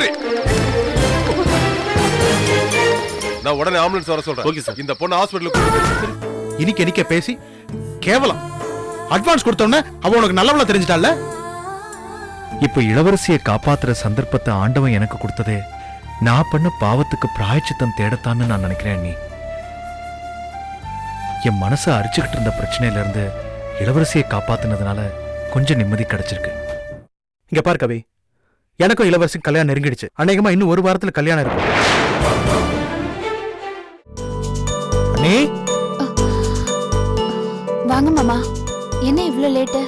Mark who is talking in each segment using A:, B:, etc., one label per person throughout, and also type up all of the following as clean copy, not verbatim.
A: நிறுத்துறி. நான் உடனே ஆம்புலன்ஸ் வர சொல்றேன்.
B: Okay sir.
A: இந்த பொண்ணு ஹாஸ்பிடலுக்கு
C: இனிக்க பேசி கேவலம். அட்வான்ஸ் கொடுத்தோன்னே அவ உனக்கு நல்லவளா தெரிஞ்சிட்டால.
D: இப்ப இளவரசியை காப்பாத்துற சந்தர்ப்பத்தை ஆண்டவன் எனக்கு கொடுத்ததே நான் பண்ண பாவத்துக்கு பிராயச்சித்தம் தேடத்தான்னு நான் நினைக்கிறேன். நீ என் மனசை அரிச்சுக்கிட்டு இருந்த பிரச்சனையில இருந்து இளவரசியை காப்பாத்துனதுனால கொஞ்சம் நிம்மதி கிடைச்சிருக்கு.
C: இங்க பார் கவி, எனக்கும் இளவரசி கல்யாணம் நெருங்கிடுச்சு. அநேகமா இன்னும் ஒரு வாரத்துல கல்யாணம் இருக்கும். அண்ணே
E: வாங்க மாமா. என்ன இவ்ளோ லேட்?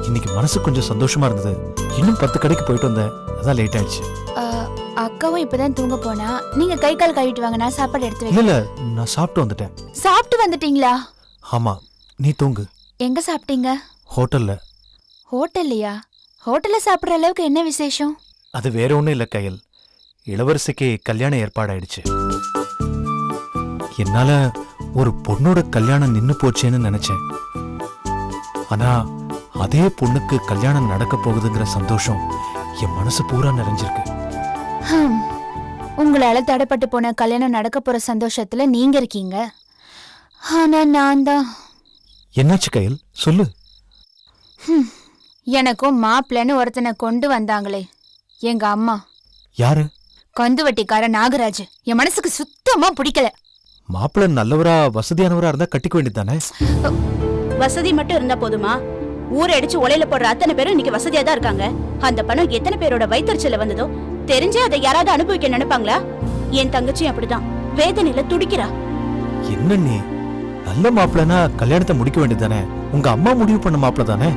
D: இன்னைக்கு மனசு கொஞ்சம் சந்தோஷமா இருந்தது. இன்னும் 10 கடைக்கு போயிட்டு வந்தேன், அதான் லேட் ஆயிடுச்சு.
E: அக்காவும் இப்பதான் தூங்க போனா. நீங்க கை கால் கழுவிட்டு வாங்க, நான் சாப்பாடு எடுத்து வைக்கிறேன்.
D: இல்ல நான் சாப்பிட்டு வந்துட்டேன்.
E: சாப்பிட்டு வந்துட்டீங்களா?
D: ஆமா, நீ தூங்கு.
E: எங்க சாப்பிட்டீங்க?
D: ஹோட்டல்ல.
E: ஹோட்டல்லையா? ஹோட்டல்ல சாப்பிடுற அளவுக்கு என்ன விசேஷம்?
D: அது வேற ஒண்ணும் இல்ல கயல், இளவரசிக்கு கல்யாணம் ஏற்பாடாயிடுச்சு. என்னால ஒரு பொண்ணோட கல்யாணம் நின்னு போச்சேன்னு நினைச்சேன். ஆனா அதே பொண்ணுக்கு கல்யாணம் நடக்க போகுதுங்கிற சந்தோஷம் என் மனசு பூரா நிறைஞ்சிருக்கு.
E: உங்களால தடைப்பட்டு போன கல்யாணம் நடக்க போற சந்தோஷத்துல நீங்க இருக்கீங்க. ஆனா நான் தான்.
D: என்னாச்சு கயல், சொல்லு.
E: எனக்கும் மாப்பிள்ளைன்னு ஒருத்தனை கொண்டு வந்தாங்களே எங்க அம்மா.
D: யாரு?
E: கந்துவட்டிக்கார நாகராஜ். என் மனசுக்கு சுத்தமா பிடிக்கல.
D: மாப்பிள்ளை நல்லவரா வசதியானவரா இருந்தா கட்டிக்க வேண்டியதானே?
F: வசதி மட்டும் இருந்தா போதுமா? ஊரை அடிச்சு உலையில போடுற அத்தனை பேரும் இன்னைக்கு வசதியா தான் இருக்காங்க. அந்த பணம் எத்தனை பேரோட வயிற்றுச்சல வந்ததோ தெரிஞ்சே அதை யாராவது அனுபவிக்க நினைப்பாங்களா? என் தங்கச்சி அப்படிதான் வேதனையில துடிக்கிறா.
D: என்ன நீ நல்ல மாப்பிள்ளனா கல்யாணத்தை முடிக்க வேண்டியதானே? உங்க அம்மா முடிவு பண்ண மாப்பிள்ள தானே?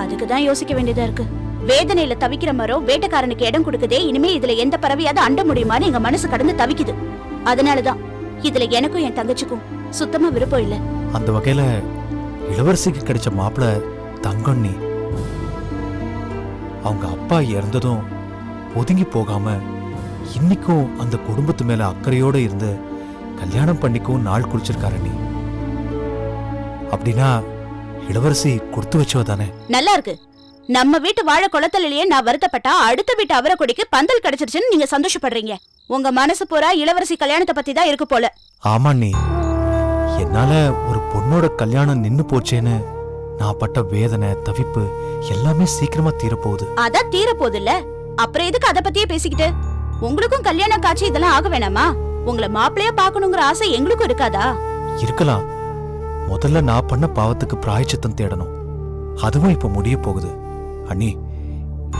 F: அதுக்குதான் யோசிக்க வேண்டியதா இருக்கு. வேதனையில தவிக்கிற மரம் வேட்டைக்காரனுக்கு இடம் கொடுக்குதே. இனிமே இதுல எந்த பறவையாவது அண்ட முடியுமான்னு எங்க மனசு கடந்து தவிக்குது. அதனாலதான் இதுல எனக்கும் என் தங்கச்சிக்கும் சுத்தமா விருப்பம் இல்ல.
D: அந்த வகையில இளவரசிக்கு கிடைச்ச மாப்பிள்ள தங்கம். நீ அவங்க அப்பா இறந்ததும் ஒதுங்கி போகாம இன்னைக்கும் அந்த குடும்பத்து மேல அக்கறையோட இருந்து கல்யாணம் பண்ணிக்கவும் நாள் குறிச்சிருக்காரு. நீ அப்படின்னா இளவரசி கொடுத்து வச்சவ தானே?
F: நல்லா இருக்கு. நம்ம வீட்டு வாழை குளத்தலையே நான் வருத்தப்பட்டா அடுத்த வீட்டு அவரை கொடிக்கு பந்தல் கிடைச்சிருச்சுன்னு நீங்க சந்தோஷப்படுறீங்க. உங்க மனசு பூரா இளவரசி கல்யாணத்தை பத்தி தான் இருக்கு போல.
D: ஆமா, நீ என்னால ஒரு பொண்ணோட கல்யாணம் நின்னு போச்சேன்னு நான் பட்ட வேதனை தவிப்பு எல்லாமே சீக்கிரமா தீரப்போகுது.
F: அதான் தீர போகுது இல்ல, அப்புறம் எதுக்கு அத பத்தியே பேசிக்கிட்டு? உங்களுக்கும் கல்யாணம் காட்சி இதெல்லாம் ஆக வேணாமா? உங்களை மாப்பிள்ளையா பாக்கணுங்கிற ஆசை எங்களுக்கும் இருக்காதா?
D: இருக்கலாம். முதல்ல நான் பண்ண பாவத்துக்கு பிராயச்சித்தம் தேடணும். அதுவும் இப்ப முடிய போகுது. அண்ணி,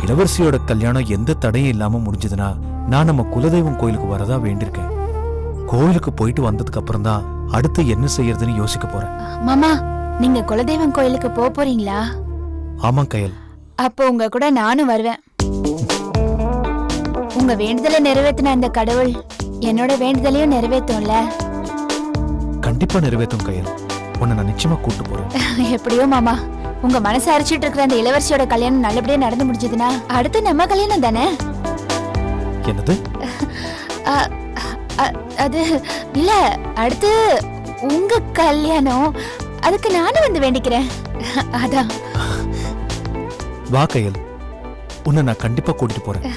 D: இளவரசியோட கல்யாணம் எந்த தடையும் இல்லாம முடிஞ்சதுன்னா நான் நம்ம குலதெய்வம் கோயிலுக்கு வரதா வேண்டியிருக்கேன். கோயிலுக்கு போயிட்டு வந்ததுக்கு அப்புறம் தான் அடுத்து என்ன செய்யறதுன்னு யோசிக்க போறேன்.
E: மாமா, நீங்க குலதெய்வம் கோயிலுக்கு போறீங்களா?
D: ஆமா கயல்.
E: அப்போ உங்க கூட நானும் வருவேன். உங்க வேண்டுதலை நிறைவேற்றின அந்த கடவுள் என்னோட வேண்டுதலையும் நிறைவேற்றும்ல?
D: கண்டிப்பா நிறைவேற்றும் கயல். உன்னை நான் நிச்சயமா கூட்டு போறேன்.
E: எப்படியோ மாமா, உங்க மனசு அரிச்சிட்டு இருக்கிற அந்த இளவரசியோட கல்யாணம் நல்லபடியா நடந்து முடிஞ்சதுன்னா அடுத்து நம்ம கல்யாணம் தானே?
D: என்னது?
E: அது இல்ல, அடுத்து உங்க கல்யாணம். அதுக்கு நானும் வந்து வேண்டிக்கிறேன். அதான்.
D: வா கயல், உன்னை நான் கண்டிப்பா கூட்டிட்டு போறேன்.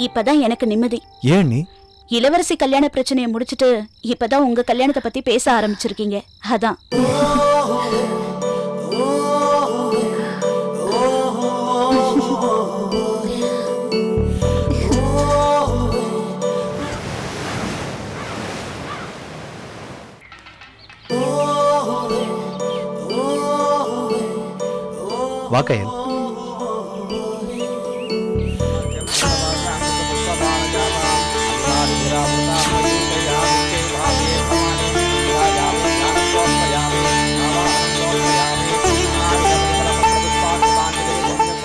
F: இப்பதான் எனக்கு நிம்மதி.
D: ஏன் நீ?
F: இளவரசி கல்யாண பிரச்சனையை முடிச்சிட்டு இப்பதான் உங்க கல்யாணத்தை பத்தி பேச ஆரம்பிச்சிருக்கீங்க. அதான்.
D: வா கயல்.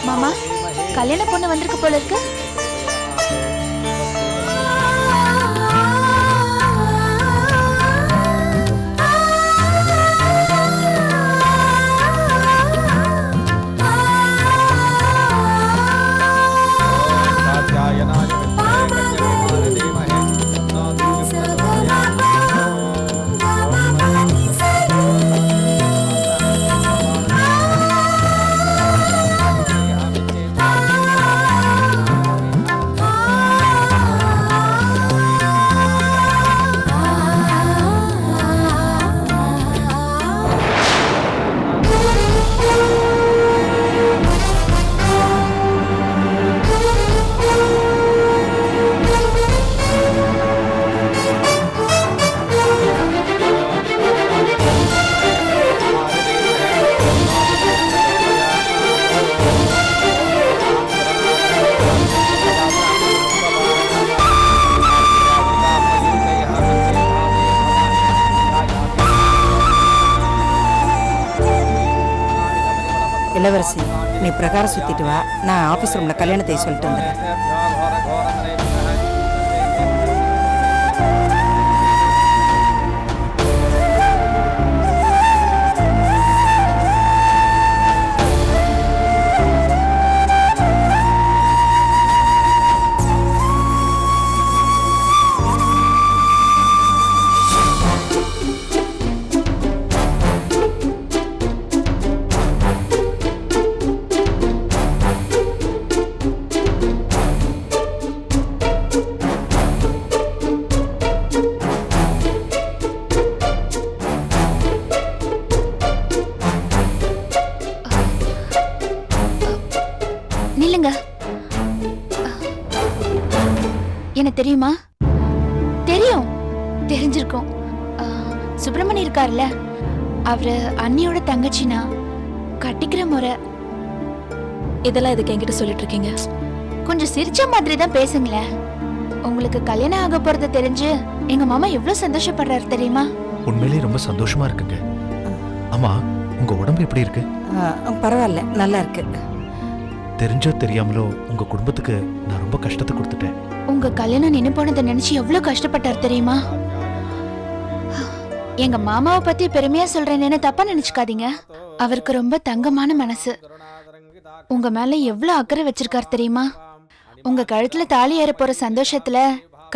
E: மாமா, கல்யாண பொண்ணு வந்திருக்கு போல இருக்கு.
B: இளவரசி நீ பிரகாரம் சுத்திட்டு வா, நான் ஆபீஸ் ரூம்ல கல்யாணத்தை சொல்லிட்டு வந்துடுறேன்.
E: நில்லுங்க. என்ன தெரியுமா? தெரியும், தெரிஞ்சிருக்கும். சுப்பிரமணி இருக்கார்ல, அவரு அண்ணியோட தங்கச்சினா கட்டிக்கிற முறை.
G: இதெல்லாம் எதுக்கு என்கிட்ட சொல்லிட்டு இருக்கீங்க?
E: கொஞ்சம் சிரிச்ச மாதிரி தான் பேசுங்களேன். உங்களுக்கு கல்யாணம் ஆக போறது தெரிஞ்சு எங்க மாமா எவ்வளவு சந்தோஷப்படுறாரு தெரியுமா?
D: உண்மையிலேயே ரொம்ப சந்தோஷமா இருக்குங்க. ஆமா, உங்க உடம்பு எப்படி இருக்கு?
B: பரவாயில்ல, நல்லா இருக்கு.
D: தெரிஞ்சோ தெரியாமலோ உங்க குடும்பத்துக்கு நான் ரொம்ப கஷ்டத்தை கொடுத்துட்டேன்.
E: உங்க கல்யாணம் நின்னு போனதை நினைச்சு எவ்வளவு கஷ்டப்பட்டார் தெரியுமா? எங்க மாமாவை பத்தி பெருமையா சொல்றேன்னு தப்பா நினைச்சுக்காதீங்க. அவருக்கு ரொம்ப தங்கமான மனசு. உங்க மேல எவ்வளவு அக்கறை வச்சிருக்காரு தெரியுமா? உங்க கழுத்துல தாலி ஏற போற சந்தோஷத்துல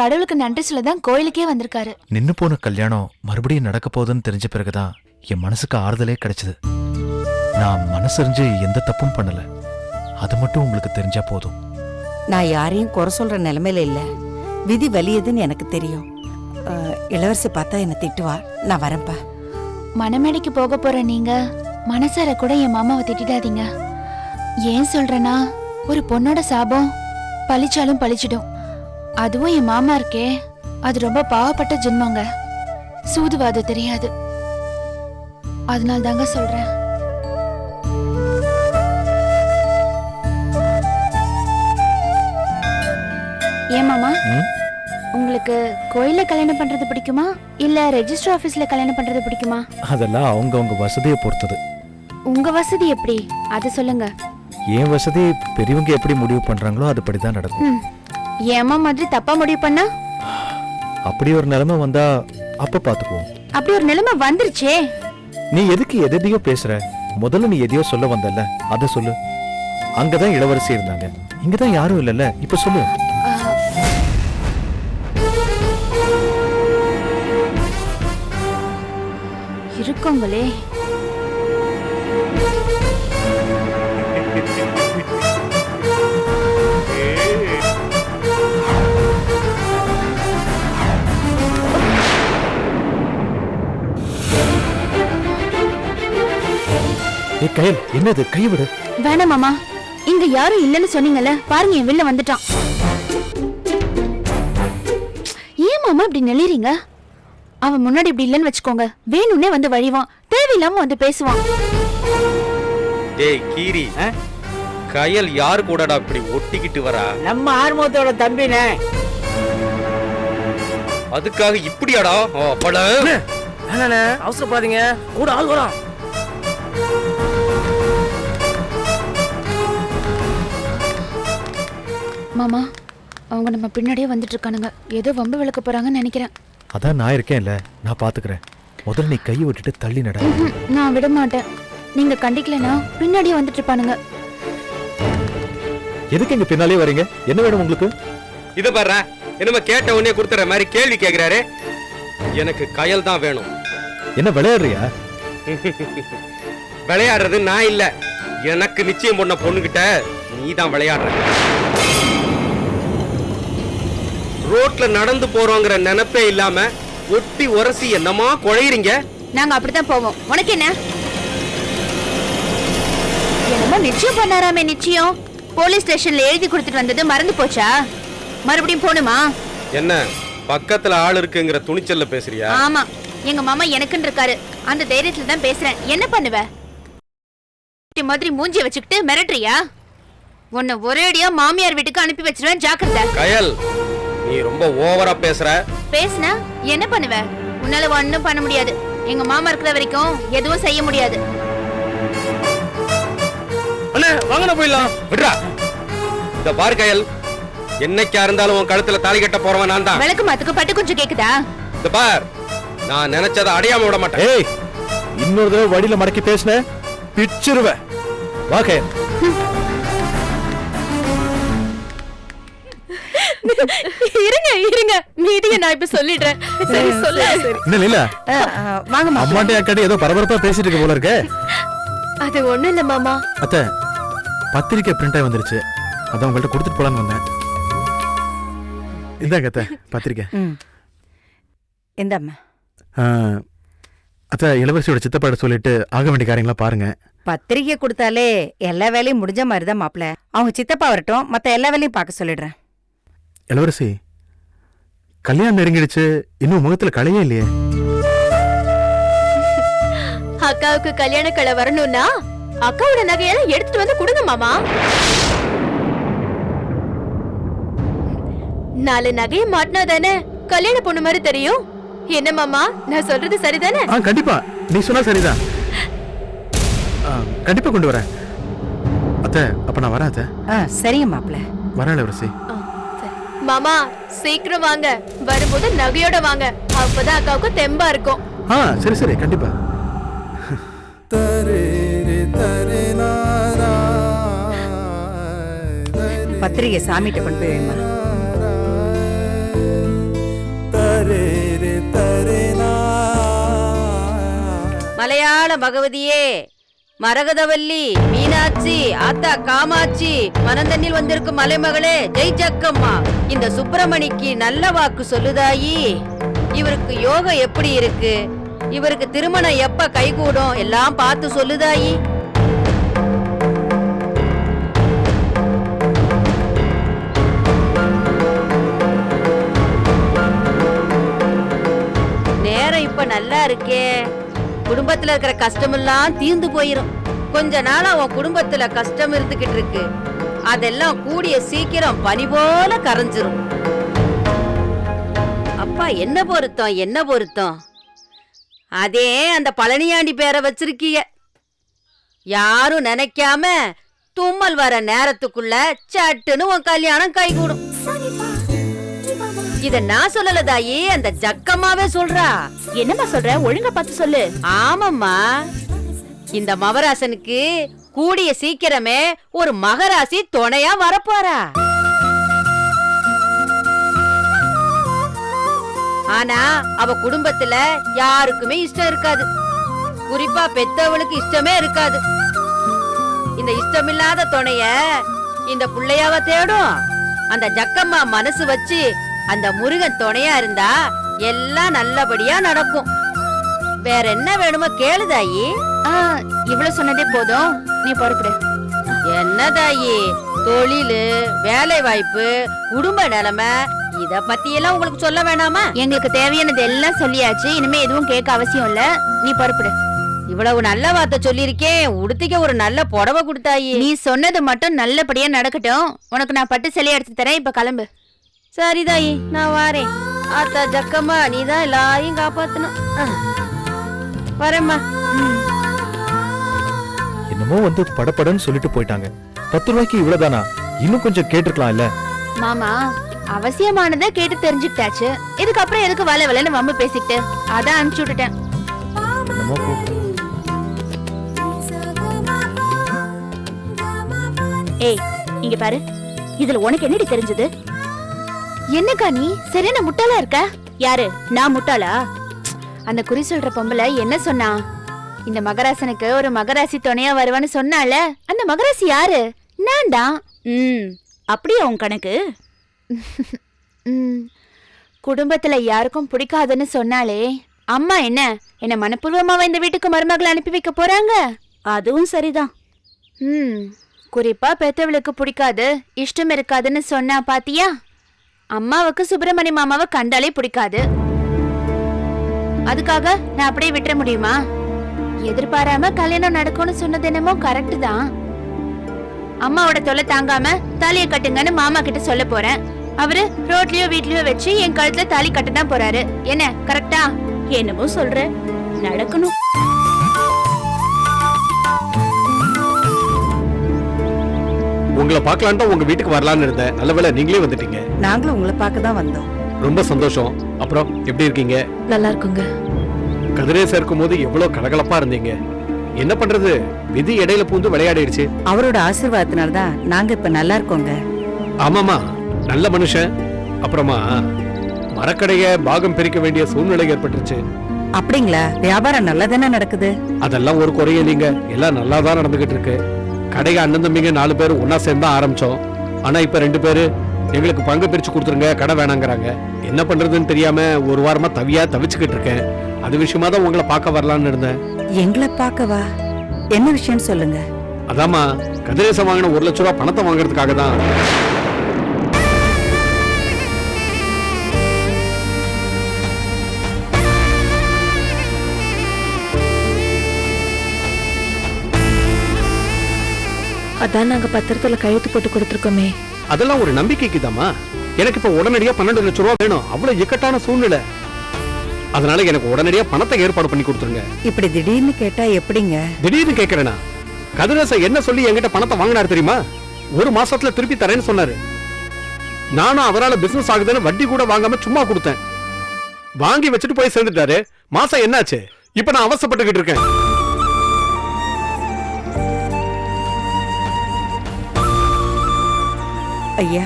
E: கடவுளுக்கு நன்றி சொல்லதான் கோயிலுக்கே வந்திருக்காரு.
D: நின்னு போன கல்யாணம் மறுபடியும் நடக்க போகுதுன்னு தெரிஞ்ச பிறகுதான் என் மனசுக்கு ஆறுதலே கிடைச்சது. நான் மனசறிஞ்சு எந்த தப்பும் பண்ணல. அது மட்டும் உங்களுக்கு தெரிஞ்சா போதும்.
B: நான் யாரையும் குறை சொல்ற நிலைமையில இல்ல. விதி வலியதுன்னு எனக்கு தெரியும். இளவரசி பார்த்தா என்ன திட்டுவா. நான் வரேன்ப்பா.
E: மணமேடைக்கு போக போற நீங்க மனசார கூட என் மாமாவை திட்டிடாதீங்க. ஏன் சொல்றேன்னா, ஒரு பொண்ணோட சாபம் பழிச்சாலும் பழிச்சிடும். அதுவும் என் மாமா இருக்கே, அது ரொம்ப பாவப்பட்ட ஜென்மங்க. சூதுவாது தெரியாது. அதனால தாங்க சொல்றேன். ஏன் மாமா, உங்களுக்கு கோயில்ல கல்யாணம் பண்றது பிடிக்குமா இல்ல ரெஜிஸ்டர் ஆபீஸ்ல கல்யாணம் பண்றது பிடிக்குமா?
D: அதெல்லாம் அவங்கவங்க வசதியை பொறுத்தது.
E: உங்க வசதி எப்படி அது சொல்லுங்க.
D: என் வசதி பெரியவங்க எப்படி முடிவு பண்றாங்களோ அதுபடிதான் நடக்கும்.
E: ஏமா மாதிரி தப்பா முடிவு பண்ணா?
D: அப்படி ஒரு நிலைமை வந்தா அப்ப பாத்துக்குவோம்.
E: அப்படி ஒரு நிலைமை வந்துருச்சே.
D: நீ எதுக்கு எதையோ பேசுற? முதல்ல நீ எதையோ சொல்ல வந்தல்ல, அத சொல்லு. அங்கதான் இளவரசி இருந்தாங்க, இங்கதான் யாரும் இல்லல்ல, இப்ப சொல்லு.
E: இருக்கோங்களே.
D: கயல், என்னது? கை விடு.
E: வேணாம் மாமா, இங்க யாரும் இல்லன்னு சொன்னீங்கல்ல, பாருங்க என் வெளில வந்துட்டான். ஏன் மாமா இப்படி நெளிறீங்க? அவன் முன்னாடி இப்படி இல்லன்னு வச்சுக்கோங்க, வேணும்னே வந்து வழிவான், தேவையில்லாம வந்து பேசுவான்.
A: டேய் கீரி, கயல் யாரு கூடடா இப்படி ஒட்டிக்கிட்டு வரா?
H: நம்ம ஆர்மத்தோட தம்பினே.
A: அதுக்காக இப்படியாடா?
H: அவசரப்படாதீங்க, கூட ஆள் வரான்.
E: மாமா, அவங்க நம்ம பின்னாடியே வந்துட்டு இருக்கானுங்க. ஏதோ வம்பு விளக்க போறாங்கன்னு நினைக்கிறேன்.
D: அதான் நான் இருக்கேன்ல, நான் பாத்துக்கிறேன். முதல்ல நீ கையை விட்டுட்டு தள்ளி நட.
E: நான் விட மாட்டேன். நீங்க கண்டிக்கலனா பின்னாடியே வந்துட்டு இருப்பானுங்க.
D: எதுக்கு எங்க பின்னாலே வரீங்க? என்ன வேணும் உங்களுக்கு?
A: இத பாரு, என்னமா கேட்ட உடனே கொடுத்துற மாதிரி கேள்வி கேக்குறாரு. எனக்கு கயல் தான் வேணும்.
D: என்ன விளையாடுறியா?
A: விளையாடுறது நான் இல்ல, எனக்கு நிச்சயம் பண்ண பொண்ணுகிட்ட நீ தான் விளையாடுற. ரோட்ல நடந்து போறோங்கிற நினைப்பே இல்லாம ஒட்டி உரசி என்னமா குழையறீங்க?
E: நாங்க அப்படித்தான் போவோம். உனக்கு என்ன? என்னமோ நிச்சயம் பண்ணாராமே. நிச்சயம் போலீஸ் ஸ்டேஷன்ல எழுதி கொடுத்துட்டு வந்தது மறந்து போச்சா? மறுபடியும் போணுமா?
A: என்ன பக்கத்துல ஆள் இருக்குங்கிற துணிச்சல்ல பேசுறியா?
E: ஆமா, எங்க மாமா எனக்குன்னு இருக்காரு, அந்த தைரியத்துல தான் பேசுறேன். என்ன பண்ணுவ? மாதிரி மூஞ்சிய வச்சுக்கிட்டு மிரட்டுறியா? உன்னை ஒரேடியா மாமியார் வீட்டுக்கு அனுப்பி வச்சிருவேன், ஜாக்கிரதை.
A: கயல், நீ ரொம்ப ஓவரா பேசுற.
E: பேசுனா என்ன பண்ணுவ? உன்னால ஒண்ணும் பண்ண முடியாது. எங்க மாமா இருக்கிற வரைக்கும் எதுவும் செய்ய முடியாது.
H: வாங்கண்ணா போயிடலாம்.
A: விட்றா. இந்த பார் கயல், என்னைக்கா இருந்தாலும் உன் கழுத்துல தாலி கட்ட போறவன் நான் தான்.
E: விளக்கு மாத்துக்கு பட்டு கொஞ்சம் கேக்குதா?
A: இந்த பார், நான் நினைச்சதை அடையாம விட மாட்டேன்.
D: ஏய், இன்னொரு தடவை வடியில மடக்கி பேசுன பிச்சிருவேன். வா கயல்.
G: இருங்க மீதியை நான் இப்ப சொல்லிடுறேன். சரி சொல்லு.
D: என்ன லீலா,
B: வாங்க மாப்பிள்ள.
D: அம்மாண்ட அக்காடி ஏதோ பரபரப்பா பேசிட்டு இருக்க போல இருக்க.
G: அது ஒண்ணும் இல்ல மாமா.
C: அத்தை, பத்திரிக்கை பிரிண்ட் ஆகி வந்துருச்சு. அதான் உங்கள்கிட்ட கொடுத்துட்டு போலான்னு வந்தேன். இந்தாங்க அத்தை, பத்திரிக்கை.
B: இந்தாம்மா.
C: அத்தை, இளவரசியோட சித்தப்பாட சொல்லிட்டு ஆக வேண்டிய காரியங்களா பாருங்க.
B: பத்திரிக்கை கொடுத்தாலே எல்லா வேலையும் முடிஞ்ச மாதிரி தான் மாப்பிள்ள. அவங்க சித்தப்பா வரட்டும், மத்த எல்லா வேலையும் பார்க்க சொல்லிடுறேன்.
C: இளவரசி, கல்யாணம் நெருங்கிடுச்சு, இன்னும் முகத்துல கலையே இல்லையே.
G: அக்காவுக்கு கல்யாண கலை வரணும்னா அக்காவோட நகையெல்லாம் எடுத்துட்டு வந்து கொடுங்க மாமா. 4 நகையை மாட்டினா தானே கல்யாண பொண்ணு மாதிரி தெரியும். என்ன மாமா, நான் சொல்றது சரிதானே?
C: கண்டிப்பா, நீ சொன்னா சரிதான். கண்டிப்பா கொண்டு வரேன். அத்தை, அப்ப நான் வரேன் அத்தை.
B: சரிங்க மாப்பிள்ள.
C: வரேன் இளவரசி.
G: மாமா சீக்கிரம் வாங்க, வரும்போது நகையோட வாங்க, அப்பதான் அக்காவுக்கு தெம்பா இருக்கும்.
C: சரி சரி, கண்டிப்பா.
B: பத்திரிகை சாமிகிட்ட கொண்டு போய் வைமா.
I: மலையாள பகவதியே, மரகதவல்லி, மீனாட்சி, ஆத்தா காமாட்சி, மனந்தண்ணில் வந்திருக்கும் மலைமகளே, ஜெய் ஜக்கம்மா. இந்த சுப்பிரமணிக்கு நல்ல வாக்கு சொல்லுதாயி. இவருக்கு யோகம் எப்படி இருக்கு, இவருக்கு திருமணம் எப்ப கைகூடும் எல்லாம் பார்த்து சொல்லுதாயி. நேரம் இப்ப நல்லா இருக்கே, குடும்பத்துல இருக்கிற கஷ்டமெல்லாம் தீர்ந்து போயிரும். கொஞ்ச நாளா உன் குடும்பத்துல கஷ்டம் இருந்துகிட்டு இருக்கு, அதெல்லாம் கூடிய சீக்கிரம் பனி போல கரைஞ்சிரும். அப்பா என்ன பொருத்தம், என்ன பொருத்தம். அதே அந்த பழனியாண்டி பேரை வச்சிருக்கீங்க. யாரும் நினைக்காம தும்மல் வர நேரத்துக்குள்ள சட்டுன்னு உன் கல்யாணம் கைகூடும். இத நான் சொல்லல தாயி, அந்த ஜக்கம்மாவே சொல்றா.
F: என்னம்மா சொல்ற, ஒழுங்கா பார்த்து சொல்லு.
I: ஆமாம்மா, இந்த மவராசனுக்கு கூடிய சீக்கிரமே ஒரு மகராசி துணையா வரப்போறா. ஆனா அவ குடும்பத்துல யாருக்குமே இஷ்டம் இருக்காது, குறிப்பா பெத்தவளுக்கு இஷ்டமே இருக்காது. இந்த இஷ்டமில்லாத துணைய இந்த புள்ளையாவ தேடும். அந்த ஜக்கம்மா மனசு வச்சு அந்த முருகன் துணையா இருந்தா எல்லாம் நல்லபடியா நடக்கும். வேற என்ன வேணுமோ கேளுதாயி.
E: இவ்வளவு சொன்னதே போதும், நீ பொறுப்படு.
I: என்ன தாயி, தொழிலு, வேலை வாய்ப்பு, குடும்ப நிலைமை இத பத்தி எல்லாம் உங்களுக்கு சொல்ல வேணாமா?
E: எங்களுக்கு தேவையானது எல்லாம் சொல்லியாச்சு, இனிமே எதுவும் கேட்க அவசியம் இல்ல, நீ பொறுப்படு.
I: இவ்வளவு நல்ல வார்த்தை சொல்லிருக்கேன், உடுத்திக்க ஒரு நல்ல புடவை கொடுத்தாயி.
E: நீ சொன்னது மட்டும் நல்லபடியா நடக்கட்டும். உனக்கு நான் பட்டு சிலையை எடுத்து தரேன், இப்ப கிளம்பு.
I: சரிதாயி, நான் வாரேன். ஆத்தா ஜக்கம்மா, நீதான் எல்லாரையும் காப்பாத்தணும். வரேம்மா.
D: என்னமோ வந்து படப்படன்னு சொல்லிட்டு போயிட்டாங்க. 10 ரூபாய்க்கு இவ்வளவுதானா? இன்னும் கொஞ்சம் கேட்டிருக்கலாம் இல்ல?
E: மாமா, அவசியமானதை கேட்டு தெரிஞ்சுக்கிட்டாச்சு, இதுக்கப்புறம் எதுக்கு வலை வலைன்னு வம்பு பேசிக்கிட்டு, அதான் அனுப்பிச்சு விட்டுட்டேன்.
D: என்னமோ போ.
F: ஏய், இங்க பாரு, இதுல உனக்கு என்னடி தெரிஞ்சது?
E: என்னக்கா நீ சரியான முட்டாளா இருக்க?
F: யாரு, நான் முட்டாளா?
E: அந்த குறி சொல்ற பொம்பளை என்ன சொன்னா? இந்த மகராசனுக்கு ஒரு மகராசி துணையா வருவான்னு சொன்னால, அந்த மகராசி யாரு? நான் தான்.
F: அப்படியே உன் கணக்கு.
E: குடும்பத்துல யாருக்கும் பிடிக்காதுன்னு சொன்னாலே அம்மா என்ன மனப்பூர்வமாவா இந்த வீட்டுக்கு மருமகளை அனுப்பி வைக்க போறாங்க?
F: அதுவும் சரிதான்.
E: குறிப்பா பெத்தவளுக்கு பிடிக்காது, இஷ்டம் இருக்காதுன்னு சொன்னா பாத்தியா? அம்மாவுக்கு சுப்பிரமணிய மாமாவை கண்டாலே பிடிக்காது. அதுக்காக நான் அப்படியே விட்டுற முடியுமா? எதிர்பாராம கல்யாணம் நடக்கும்னு சொன்னது என்னமோ கரெக்ட் தான். அம்மாவோட தொல்லை தாங்காம தாலியை கட்டுங்கன்னு மாமா கிட்ட சொல்ல போறேன். அவரு ரோட்லயோ வீட்லயோ வச்சு என் கழுத்துல தாலி கட்ட தான் போறாரு. என்ன கரெக்டா?
F: என்னமோ சொல்ற, நடக்கணும்.
A: உங்களை பார்க்கலான்னு தான் உங்க வீட்டுக்கு வரலான்னு இருந்தேன். நல்லவேளை நீங்களே வந்துட்டீங்க.
B: நாங்களும் உங்களை பார்க்க தான் வந்தோம்.
A: ரொம்ப சந்தோஷம். அப்புறம் எப்படி இருக்கீங்க?
G: நல்லா இருக்குங்க.
A: கதிரேச இருக்கும்போது எவ்வளவு கலகலப்பா இருந்தீங்க. என்ன பண்றது, விதி இடையில பூந்து விளையாடிடுச்சு.
B: அவரோட ஆசீர்வாதத்தினால தான் நாங்க இப்ப நல்லா இருக்கோங்க.
A: ஆமாமா, நல்ல மனுஷன். அப்புறமா மரக்கடைய பாகம் பிரிக்க வேண்டிய சூழ்நிலை ஏற்பட்டுருச்சு.
B: அப்படிங்களா? வியாபாரம் நல்லா தானே நடக்குது?
A: அதெல்லாம் ஒரு குறையும் இல்லைங்க, எல்லாம் நல்லா தான் நடந்துகிட்டு இருக்கு. கடையை அண்ணன் தம்பிங்க 4 பேர் ஒன்னா சேர்ந்து ஆரம்பிச்சோம். ஆனா இப்ப 2 பேரு எங்களுக்கு பங்கு பிரிச்சு கொடுத்துருங்க, கடை வேணாங்கிறாங்க. என்ன பண்றதுன்னு தெரியாம ஒரு வாரமா தவிச்சுக்கிட்டு இருக்கேன். அது விஷயமா தான் உங்களை பார்க்க வரலான்னு இருந்தேன்.
B: எங்களை பார்க்கவா? என்ன விஷயம் சொல்லுங்க.
A: அதாமா, கதிரேசம் வாங்கின 1 லட்ச ரூபா பணத்தை வாங்குறதுக்காக தான்.
G: அதான் நாங்க பத்திரத்துல கையெழுத்து போட்டு கொடுத்துருக்கோமே.
A: அதெல்லாம் ஒரு நம்பிக்கைக்கு தாமா. எனக்கு இப்ப உடனடியா 12 லட்சம் ரூபாய் வேணும். அவ்வளவு இக்கட்டான சூழ்நிலை. அதனால எனக்கு உடனடியா பணத்தை ஏற்பாடு பண்ணி கொடுத்துருங்க.
B: இப்படி திடீர்னு கேட்டா எப்படிங்க?
A: திடீர்னு கேக்குறேனா? கதிரேச என்ன சொல்லி என்கிட்ட பணத்தை வாங்கினாரு தெரியுமா? 1 மாசத்துல திருப்பி தரேன்னு சொன்னாரு. நானும் அவரால பிசினஸ் ஆகுதுன்னு வட்டி கூட வாங்காம சும்மா கொடுத்தேன். வாங்கி வச்சுட்டு போய் சேர்ந்துட்டாரு. மாசம் என்னாச்சு? இப்ப நான் அவசரப்பட்டுக்கிட்டு இருக்கேன்.
B: ஐயா,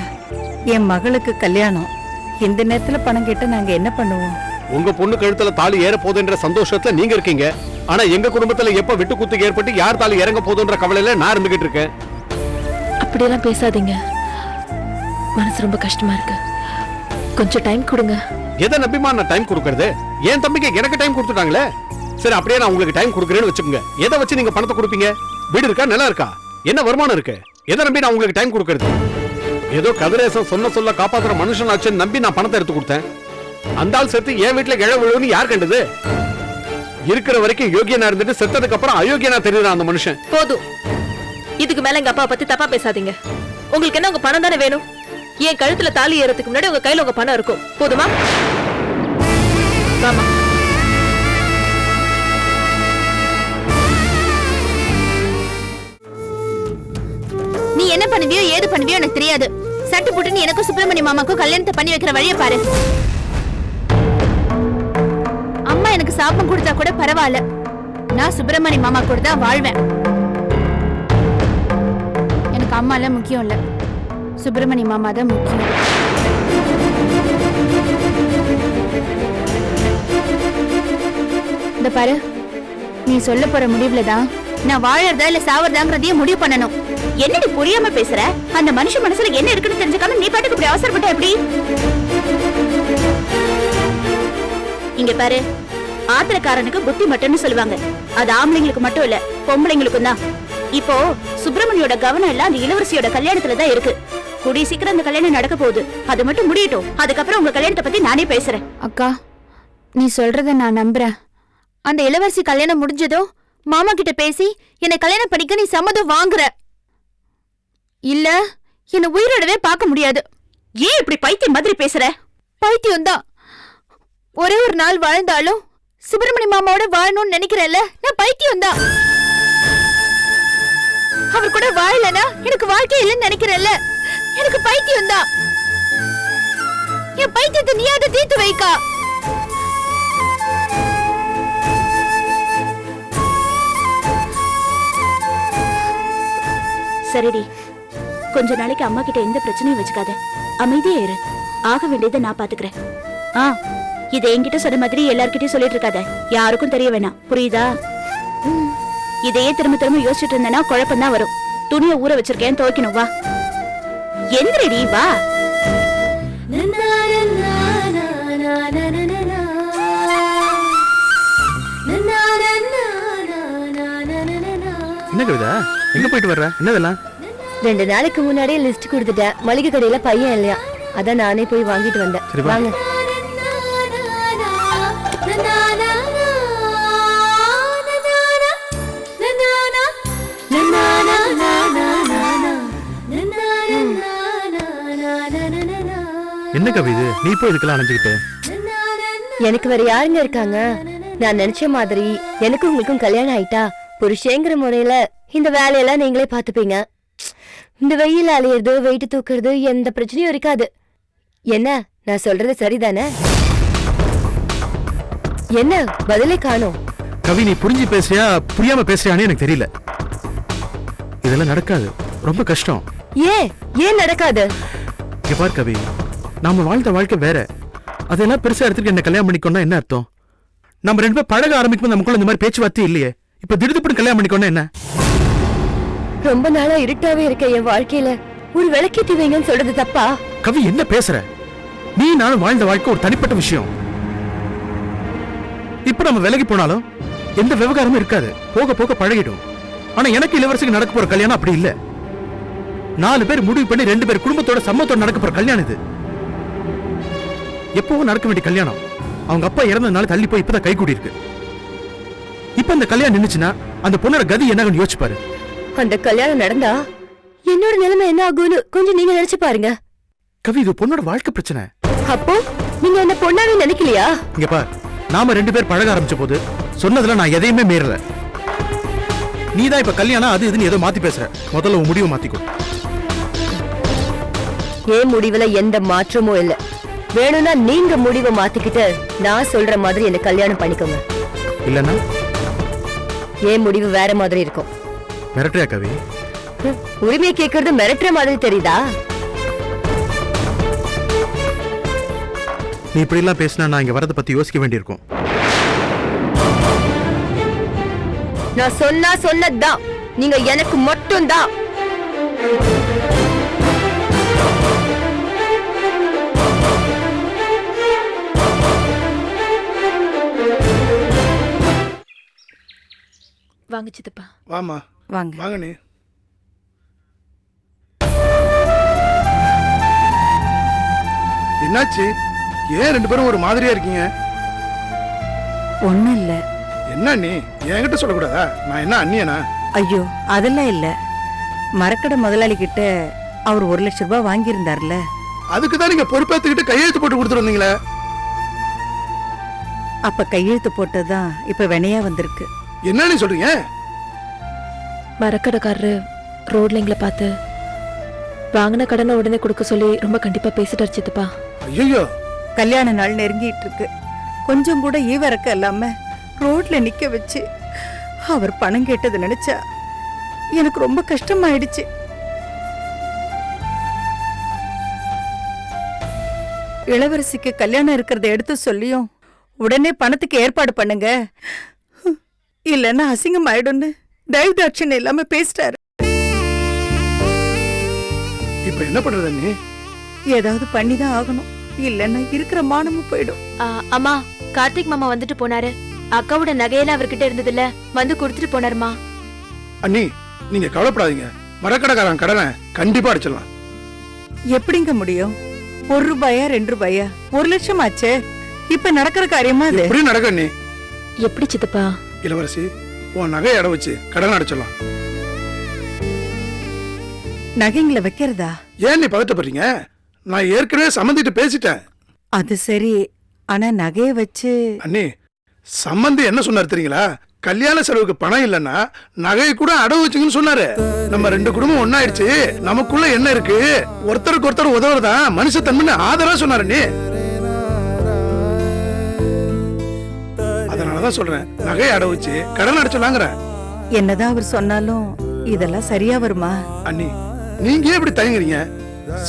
B: என் மகளுக்கு கல்யாணம். இந்த நேரத்துல பணம் கேட்டா நாங்க என்ன பண்ணுவோம்?
A: உங்க பொண்ணு கழுத்துல தாலி ஏற போகுதுன்ற சந்தோஷத்துல நீங்க இருக்கீங்க. ஆனா எங்க குடும்பத்துல எப்ப விட்டு குத்து ஏற்பட்டு யார் தாலி இறங்க போகுதுன்ற கவலையில நான் இருந்துகிட்டு இருக்கேன்.
G: அப்படியெல்லாம் பேசாதீங்க, மனசு ரொம்ப கஷ்டமா இருக்கு. கொஞ்சம் டைம் கொடுங்க.
A: எதை நம்பிமா நான் டைம் கொடுக்கறது? என் தம்பிக்கு எனக்கு டைம் கொடுத்துட்டாங்களே. சரி, அப்படியே நான் உங்களுக்கு டைம் கொடுக்குறேன்னு வச்சுக்கோங்க. எதை வச்சு நீங்க பணத்தை கொடுப்பீங்க? வீடு இருக்கா, நிலம் இருக்கா, என்ன வருமானம் இருக்கு? எதை நம்பி நான் உங்களுக்கு டைம் கொடுக்கறது? ஏதோ கதிரேசம் சொல்ல காப்பாத்துற மனுஷன் ஆச்சுன்னு நம்பி நான் பணத்தை எடுத்து கொடுத்தேன். அந்த ஆள் செத்து என் வீட்டுல கிழ விழுவுன்னு யார் கண்டது? இருக்கிற வரைக்கும் யோகியனா இருந்துட்டு செத்ததுக்கு அப்புறம் அயோக்கியனா தெரியுறான் அந்த மனுஷன்.
G: போதும், இதுக்கு மேல எங்க அப்பா பத்தி தப்பா பேசாதீங்க. உங்களுக்கு என்ன, உங்க பணம் தானே வேணும்? என் கழுத்துல தாலி ஏறதுக்கு முன்னாடி உங்க கையில உங்க பணம் இருக்கும். போதுமா? ஆமா.
E: நீ என்ன பண்ணுவியோ ஏது பண்ணுவியோ எனக்கு தெரியாது. சட்டு புட்டுன்னு எனக்கும் சுப்பிரமணிய மாமாக்கும் கல்யாணத்தை பண்ணி வைக்கிற வழியை பாரு. அம்மா எனக்கு சாபம் கொடுத்தா கூட பரவாயில்ல, நான் சுப்பிரமணிய மாமா கூட தான் வாழ்வேன். எனக்கு அம்மா எல்லாம் முக்கியம் இல்ல, சுப்பிரமணிய மாமா தான் முக்கியம். இந்த பாரு, நீ சொல்ல போற முடிவுல தான் நான் வாழறதா இல்ல சாவறதாங்கிறதையும் முடிவு பண்ணணும்.
F: என்னடி புரியாம பேசுற? அந்த மனுஷன் மனசுல என்ன இருக்குன்னு தெரிஞ்சுக்காம நீ பாட்டுக்கு இப்படி அவசரப்பட்ட எப்படி? இங்க பாரு, ஆத்திரக்காரனுக்கு புத்தி மட்டும்னு சொல்லுவாங்க. அது ஆம்பளைங்களுக்கு மட்டும் இல்ல, பொம்பளைங்களுக்கும் தான். இப்போ சுப்பிரமணியோட கவனம் எல்லாம் அந்த இளவரசியோட கல்யாணத்துல தான் இருக்கு. கூடிய சீக்கிரம் அந்த கல்யாணம் நடக்க போகுது. அது மட்டும் முடியட்டும். அதுக்கப்புறம் உங்க கல்யாணத்தை பத்தி நானே பேசுறேன்.
E: அக்கா, நீ சொல்றத நான் நம்புறேன். அந்த இளவரசி கல்யாணம் முடிஞ்சதும் மாமா கிட்ட பேசி என்னை கல்யாணம் பண்ணிக்க நீ சம்மதம் வாங்குற. இல்ல என்ன உயிரோடவே பார்க்க முடியாது.
F: ஏன் இப்படி பைத்தியம் மாதிரி பேசுற?
E: பைத்தியம் தான். ஒரே ஒரு நாள் வாழ்ந்தாலும் சுப்பிரமணிய மாமாவோட வாழணும்னு நினைக்கிறேன்ல, நான் பைத்தியம் தான். அவர் கூட வாழலனா எனக்கு வாழ்க்கை இல்லைன்னு நினைக்கிறேன்ல, எனக்கு பைத்தியம் தான். என் பைத்தியத்தை நீயாவது தீர்த்து வைக்கா.
F: சரிடி, கொஞ்ச நாளைக்கு அம்மா கிட்ட எந்த பிரச்சனையும் வச்சுக்காத, அமைதியா இரு. ஆக வேண்டியதை நான் பாத்துக்கிறேன். இதை என்கிட்ட சொன்ன மாதிரி எல்லார்கிட்டயும் சொல்லிட்டு இருக்காத, யாருக்கும் தெரிய வேணாம், புரியுதா? இதையே திரும்ப திரும்ப யோசிச்சுட்டு இருந்தேன்னா குழப்பம் தான் வரும். துணியை ஊற வச்சிருக்கேன், துவைக்கணும். வா, எந்திரடி, வா.
C: என்ன கவிதா, எங்க போயிட்டு வர்ற? என்னதெல்லாம்?
J: 2 நாளைக்கு முன்னாடியே லிஸ்ட் கொடுத்துட்டேன். மளிகை கடையில பையன் இல்லையா, அதான் நானே போய் வாங்கிட்டு வந்தேன்.
C: சரி,
J: வாங்க.
C: என்ன கவிது, நீ போய் இதுக்கெல்லாம் அணைஞ்சுக்கிட்டு?
J: எனக்கு வேற யாருங்க இருக்காங்க? நான் நினைச்ச மாதிரி எனக்கும் உங்களுக்கும் கல்யாணம் ஆயிட்டா புருஷங்கிற முறையில இந்த வேலையெல்லாம் நீங்களே பாத்துப்பீங்க. இந்த வெயில் அலையிறது வெயிட் தூக்குறது எந்த பிரச்சனையும் இருக்காது. என்ன நான் சொல்றது சரிதானே? என்ன பதிலே காணோம்?
C: கவி, நீ புரிஞ்சு பேசுறியா புரியாம பேசுறியான்னு எனக்கு தெரியல. இதெல்லாம் நடக்காது, ரொம்ப கஷ்டம்.
J: ஏன் நடக்காது?
C: இங்க பார் கவி, நாம வாழ்ந்த வாழ்க்கை வேற. அதெல்லாம் பெருசா எடுத்துட்டு என்ன கல்யாணம் பண்ணிக்கோன்னா என்ன அர்த்தம்? நம்ம 2 பேரும் பழக ஆரம்பிக்கும் நமக்குள்ள இந்த மாதிரி பேச்சுவார்த்தை இல்லையே. இப்ப திடுதிப்புன்னு கல்யாணம் பண்ணிக்கோன்னா என்ன?
J: ரொம்ப நாளா இருட்டாவே இருக்க என் வாழ்க்கையில ஒரு விளக்கேத்தி வைங்கன்னு சொல்றது தப்பா?
C: கவி, என்ன பேசுற? நீ நானும் வாழ்ந்த வாழ்க்கை ஒரு தனிப்பட்ட விஷயம். இப்ப நம்ம விலகி போனாலும் எந்த விவகாரமும் இருக்காது, போக போக பழகிடும். ஆனா எனக்கு இளவரசிக்கு நடக்க போற கல்யாணம் அப்படி இல்ல. 4 பேர் முடிவு பண்ணி 2 பேர் குடும்பத்தோட சம்மத்தோட நடக்க போற கல்யாணம் இது. எப்பவும் நடக்க வேண்டிய கல்யாணம் அவங்க அப்பா இறந்ததுனால தள்ளி போய் இப்பதான் கைகூடி இருக்கு. இப்ப அந்த கல்யாணம் நின்னுச்சுன்னா அந்த பொண்ணோட கதி என்னன்னு யோசிச்சு பாரு.
J: அந்த கல்யாணம் நடந்தா என்னோட நிலைமை என்ன ஆகும்னு கொஞ்சம் நீங்க நினைச்சு பாருங்க.
C: கவி, இது பொண்ணோட வாழ்க்கை பிரச்சனை.
J: அப்போ நீங்க என்ன பொண்ணாவே நினைக்கலையா?
C: இங்க பார், நாம 2 பேர் பழக ஆரம்பிச்ச போது சொன்னதுல நான் எதையுமே மீறல. நீதான் இப்ப கல்யாணம் அது இதுன்னு ஏதோ மாத்தி பேசுற. முதல்ல உன் முடிவை மாத்திக்கோ.
J: ஏன் முடிவுல எந்த மாற்றமும் இல்ல. வேணும்னா நீங்க முடிவை மாத்திக்கிட்டு நான் சொல்ற மாதிரி என்ன கல்யாணம் பண்ணிக்கோங்க.
C: இல்லன்னா
J: ஏன் முடிவு வேற மாதிரி இருக்கும்.
C: மிரட்டுறியா கவி?
J: உரிமையை கேட்கறது மிரட்டுற மாதிரி தெரியுதா?
C: நீ இப்படி எல்லாம் பேசினா நான் இங்க வரத பத்தி யோசிக்க வேண்டியிருக்கும்.
J: நான் சொன்னதுதான். நீங்க எனக்கு மட்டும் தான்.
G: வாங்க சித்தப்பா.
K: வாமா
B: வாங்க.
K: வாங்க. நீ என்னாச்சு? ஏன் 2 பேரும் ஒரு மாதிரியா இருக்கீங்க?
B: ஒண்ணும் இல்ல.
K: என்ன நீ என்கிட்ட சொல்லக்கூடாதா? நான் என்ன அண்ணியனா?
B: ஐயோ, அதெல்லாம் இல்ல. மரக்கடை முதலாளி கிட்ட அவர் 1 லட்சம் ரூபாய் வாங்கியிருந்தார்ல,
K: அதுக்கு தான் நீங்க பொறுப்பேத்துக்கிட்டு கையெழுத்து போட்டு கொடுத்துட்டு வந்தீங்களே.
B: அப்ப கையெழுத்து போட்டதுதான் இப்ப வினையா வந்திருக்கு.
K: என்ன நீ சொல்றீங்க?
G: மரக்கடைக்காரரு ரோட்ல எங்களை பார்த்து வாங்கின கடனை உடனே கொடுக்க சொல்லி ரொம்ப கண்டிப்பா பேசிட்டாரு சித்தப்பா.
K: ஐயோ,
B: கல்யாண நாள் நெருங்கிட்டு இருக்கு. கொஞ்சம் கூட ஈவரக்க இல்லாம ரோட்ல நிக்க வச்சு அவர் பணம் கேட்டது நினைச்சா எனக்கு ரொம்ப கஷ்டமாயிடுச்சு. இளவரசிக்கு கல்யாணம் இருக்கிறத எடுத்து சொல்லியும் உடனே பணத்துக்கு ஏற்பாடு பண்ணுங்க, இல்லன்னா அசிங்கம் ஆயிடும்னு தயவுதாட்சன் இல்லாம பேசிட்டாரு.
K: இப்ப என்ன பண்றது நீ?
B: ஏதாவது பண்ணிதான் ஆகணும், இல்லன்னா இருக்கிற மானமும் போயிடும்.
E: அம்மா, கார்த்திக் மாமா வந்துட்டு போனாரு. அக்காவோட நகையெல்லாம் அவர்கிட்ட இருந்ததுல வந்து கொடுத்துட்டு போனாருமா.
K: அண்ணி, நீங்க கவலைப்படாதீங்க. மரக்கடைக்காரன் கடனை கண்டிப்பா அடிச்சிடலாம்.
B: எப்படிங்க முடியும்? 1 ரூபாயா 2 ரூபாயா? 1 லட்சம் ஆச்சே. இப்ப நடக்கிற காரியமா அது?
K: எப்படி நடக்க நீ?
G: எப்படி சித்தப்பா?
K: இளவரசி, உன் நகையை அடை வச்சு கடன் அடைச்சிடலாம்.
B: நகைங்களை வைக்கிறதா?
K: ஏன் நீ பதட்டப்படுறீங்க? நான் ஏற்கனவே சம்மந்திட்டு பேசிட்டேன்.
B: அது சரி, ஆனா நகையை வச்சு.
K: அண்ணி, சம்மந்தி என்ன சொன்னார் தெரியுங்களா? கல்யாண செலவுக்கு பணம் இல்லைன்னா நகையை கூட அடவு வச்சுங்கன்னு சொன்னாரு. நம்ம 2 குடும்பம் ஒன்னாயிடுச்சு, நமக்குள்ள என்ன இருக்கு, ஒருத்தருக்கு ஒருத்தர் உதவுறதான் மனுஷத்தன்மைன்னு ஆதரவா சொன்னாரு. நீ அதனாலதான் சொல்றேன், நகையை அடவு வச்சு கடன் அடைச்சலாங்கிற.
B: என்னதான் அவர் சொன்னாலும் இதெல்லாம் சரியா வருமா?
K: அண்ணி, நீங்க ஏன் இப்படி தயங்குறீங்க?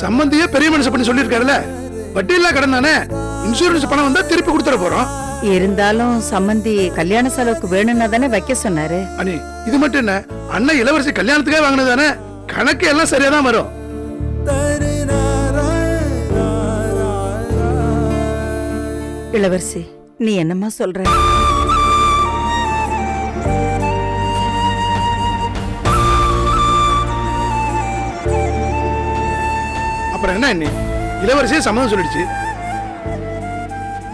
K: சம்பந்தியே பெரிய மனுஷன் பண்ணி சொல்லிருக்காருல, வட்டி இல்லா கடன் தானே. இன்சூரன்ஸ் பணம் வந்தா திருப்பி கொடுத்துட போறோம்.
B: இருந்தாலும் சம்பந்தி கல்யாண செலவுக்கு வேணும்னா தானே வைக்க சொன்னாரு.
K: அண்ணி, இது மட்டும் என்ன, அண்ணன் இளவரசி கல்யாணத்துக்கே வாங்கினது தானே, கணக்கு எல்லாம் சரியாதான் வரும்.
B: இளவரசி, நீ என்னம்மா சொல்ற?
K: அப்புறம் என்ன அண்ணி, இளவரசியே சம்மதம் சொல்லிடுச்சு.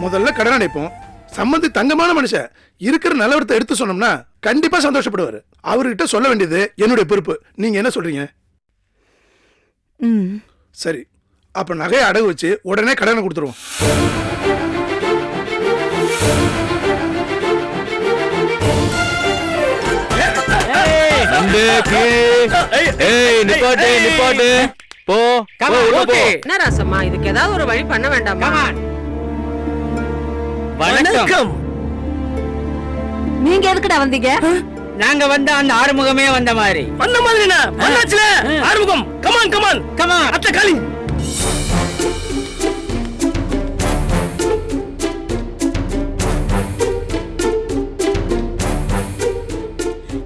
K: முதல்ல கடன் அடைப்போம். சம்பந்தி தங்கமான மனுஷன், இருக்கிற நிலவரத்தை எடுத்து சொன்னோம்னா கண்டிப்பா சந்தோஷப்படுவாரு. அவர்கிட்ட சொல்ல வேண்டியது என்னுடைய பொறுப்பு. நீங்க என்ன சொல்றீங்க? சரி, அப்ப நகையை அடகு வச்சு உடனே கடனை கொடுத்துருவோம்.
L: நில்லு கீழே. ஏய் நிப்பாட்டு நிப்பாட்டு. போ போ, உள்ள போ.
I: என்ன ராசம்மா, இதுக்கு ஏதாவது ஒரு வழி பண்ண வேண்டாமா?
H: வணக்கம்.
B: நீங்க எதுக்குடா வந்தீங்க?
H: நாங்க வந்த அந்த ஆறுமுகமே வந்த மாதிரி.
K: வந்த மாதிரினா வந்தாச்சுல ஆறுமுகம். Come on come on
H: come on.
K: அத்தை காலி.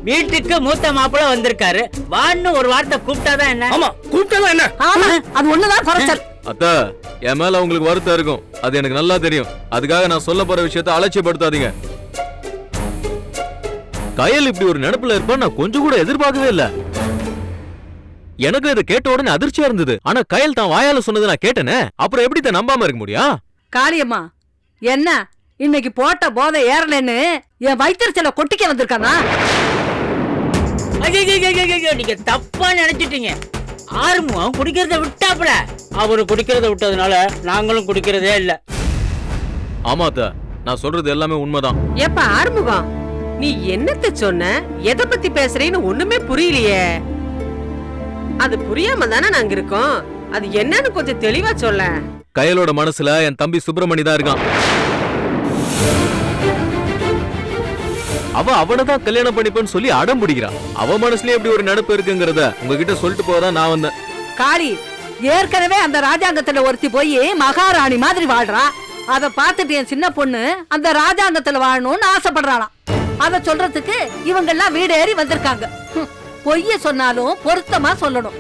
H: வீட்டுக்கு மூத்த மாப்பிள்ள வந்திருக்காரு. வான்னு ஒரு வார்த்தை கூப்பிட்டாதான் என்ன?
K: ஆமா கூப்பிட்டா என்ன?
B: ஆமா, அது ஒண்ணுதான் குறைச்சல்.
L: அத்தா, என் மேல உங்களுக்கு வருத்தம் இருக்கும், அது எனக்கு நல்லா தெரியும். அதுக்காக நான் சொல்ல போற விஷயத்தை அலட்சியப்படுத்தாதீங்க. கயல் இப்படி ஒரு நினைப்புல இருப்பான்னு நான் கொஞ்சம் கூட எதிர்பார்க்கவே இல்ல. எனக்கு இதை கேட்ட உடனே அதிர்ச்சியா இருந்தது. ஆனா கயல் தான் வாயால சொன்னதை நான் கேட்டேனே, அப்புறம் எப்படி தான் நம்பாம இருக்க முடியும்?
B: காளியம்மா, என்ன இன்னைக்கு போட்ட போதை ஏறலன்னு என் வயிற்றுச்சல கொட்டிக்க வந்திருக்கானா?
H: ஐயோ, நீங்க தப்பா நினைச்சிட்டீங்க. ஆறுமுகம் குடிக்கிறத விட்டாப்புல. அவரு குடிக்கிறத விட்டதுனால நாங்களும் குடிக்கிறதே இல்ல.
L: ஆமா அத்தா, நான் சொல்றது எல்லாமே உண்மைதான்.
I: ஏப்பா ஆறுமுகம், நீ என்னத்த சொன்ன, எதை பத்தி பேசுறேன்னு ஒண்ணுமே புரியலையே. அது புரியாம தானே நாங்க இருக்கோம். அது என்னன்னு கொஞ்சம் தெளிவா சொல்ல.
L: கயலோட மனசுல என் தம்பி சுப்பிரமணி தான் இருக்கான். அவ அவனதான் கல்யாணம் பண்ணிப்பேன்னு சொல்லி அடம் பிடிக்கிறான். அவ மனசுலயே எப்படி ஒரு நினைப்பு இருக்குங்கிறத உங்ககிட்ட சொல்லிட்டு போதான் நான் வந்தேன்.
B: காளி, ஏற்கனவே அந்த ராஜாங்கத்துல ஒருத்தி போய் மகாராணி மாதிரி வாழ்றா. அத பார்த்துட்டு என் சின்ன பொண்ணு அந்த ராஜாங்கத்துல வாழணும்னு ஆசைப்படுறாளாம். அத சொல்றதுக்கு இவங்க எல்லாம் வீடு ஏறி வந்திருக்காங்க. பொய்ய சொன்னாலும் பொருத்தமா சொல்லணும்.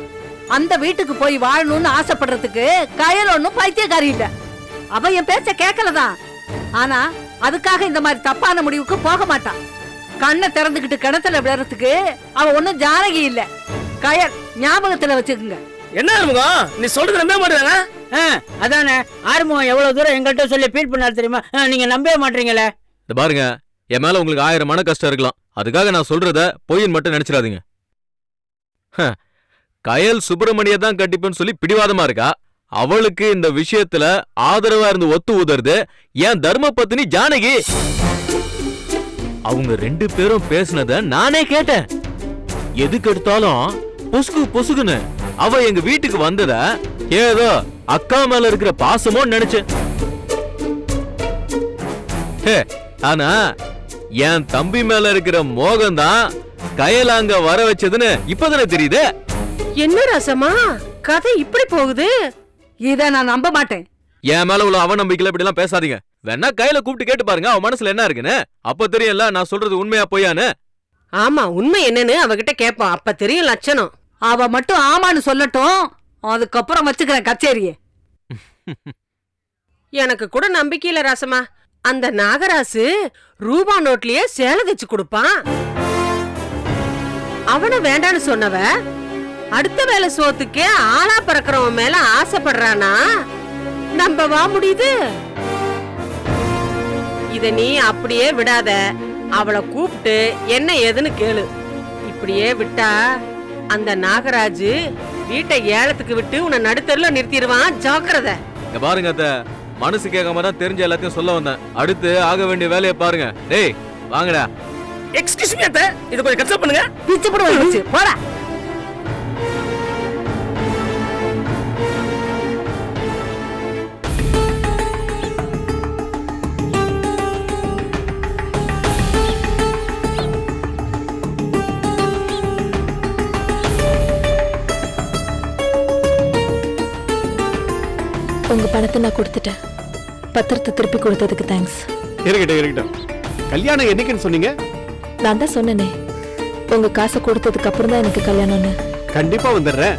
B: அந்த வீட்டுக்கு போய் வாழணும்னு ஆசைப்படுறதுக்கு கயல் ஒண்ணும் பைத்தியக்காரி இல்ல. அவ என் பேச்ச கேட்கலதான். ஆனா அதுக்காக இந்த மாதிரி தப்பான முடிவுக்கு போக மாட்டான். கண்ணை திறந்துகிட்டு கிணத்துல விழறதுக்கு அவ ஒண்ணும் ஜானகி இல்ல. கயல் ஞாபகத்துல வச்சுக்குங்க.
K: என்ன ஆறுமுகம், நீ சொல்றது நம்ப மாட்டாங்க?
H: அதானே, ஆறுமுகம் எவ்வளவு தூரம் எங்கள்கிட்ட சொல்லி ஃபீல் பண்ணாரு தெரியுமா? நீங்க நம்பவே மாட்டீங்களே.
L: இந்த பாருங்க, என் மேல உங்களுக்கு 1000 மன கஷ்டம் இருக்கலாம். அதுக்காக நான் சொல்றத பொய்ன்னு மட்டும் நினைச்சிடாதீங்க. கயல் சுப்பிரமணிய தான் கட்டிப்பேன்னு சொல்லி பிடிவாதமா இருக்கா. அவளுக்கு இந்த விஷயத்துல ஆதரவா இருந்து ஒத்து ஊதுறது என் தர்ம பத்னி ஜானகி. அவங்க 2 பேரும் பேசினத நானே கேட்டேன். எதுக்கு எடுத்தாலும் பொசுகு பொசுகுன்னு அவ எங்க வீட்டுக்கு வந்தத ஏதோ அக்கா மேல இருக்கிற பாசமோ நினைச்சேன். ஆனா என் தம்பி மேல இருக்கிற மோகம் தான் கயலாங்க வர வச்சதுன்னு இப்பதானே தெரியுது.
I: என்ன ராசம்மா, கதை இப்படி போகுது?
B: இத நான் நம்ப மாட்டேன்.
L: என் மேல உள்ள அவநம்பிக்கையில இப்படி எல்லாம் பேசாதீங்க. வேணா கையில கூப்பிட்டு கேட்டு பாருங்க, அவன் மனசுல என்ன இருக்குன்னு. அப்ப தெரியல நான் சொல்றது உண்மையா பொய்யான்னு.
I: ஆமா, உண்மை என்னன்னு அவகிட்ட கேட்போம், அப்ப தெரியும் லட்சணம்.
B: அவ மட்டும் ஆமான்னு சொல்லட்டும், அதுக்கப்புறம் வச்சுக்கிறேன் கச்சேரியே.
I: எனக்கு கூட நம்பிக்கையில ராசம்மா. அந்த நாகராசு ரூபா நோட்லயே சேலை தைச்சு கொடுப்பான். அவனை வேண்டான்னு சொன்னவ அடுத்த வேலை சோத்துக்கே ஆளா பறக்கிறவன் மேல ஆசைப்படுறானா? நம்பவா முடியுது? இத நீ அப்படியே விடாத. அவளை கூப்பிட்டு என்ன ஏதுன்னு கேளு. இப்படியே விட்டா அந்த நாகராஜு வீட்டை ஏலத்துக்கு விட்டு உன்னை நடுத்தருல நிறுத்திடுவான். ஜாக்கிரதை.
L: இங்க பாருங்க அத்த, மனசு கேட்காம தான் தெரிஞ்ச எல்லாத்தையும் சொல்ல வந்தேன். அடுத்து ஆக வேண்டிய வேலையை பாருங்க. டேய் வாங்கடா.
K: எக்ஸ்கியூஸ் மீ அத்தை, இது கொஞ்சம் கன்சல்ட் பண்ணுங்க.
B: பிச்சு போடு, போடா.
G: உங்க பணத்தை நான் கொடுத்துட்டேன். பத்திரத்தை திருப்பி கொடுத்ததுக்கு தேங்க்ஸ்.
A: இருக்கட்டும். கல்யாணம் என்னைக்குன்னு சொன்னீங்க?
G: நான் தான் சொன்னேனே, உங்க காசை கொடுத்ததுக்கு அப்புறம் தான் எனக்கு கல்யாணம்னு.
A: கண்டிப்பா வந்துடுறேன்.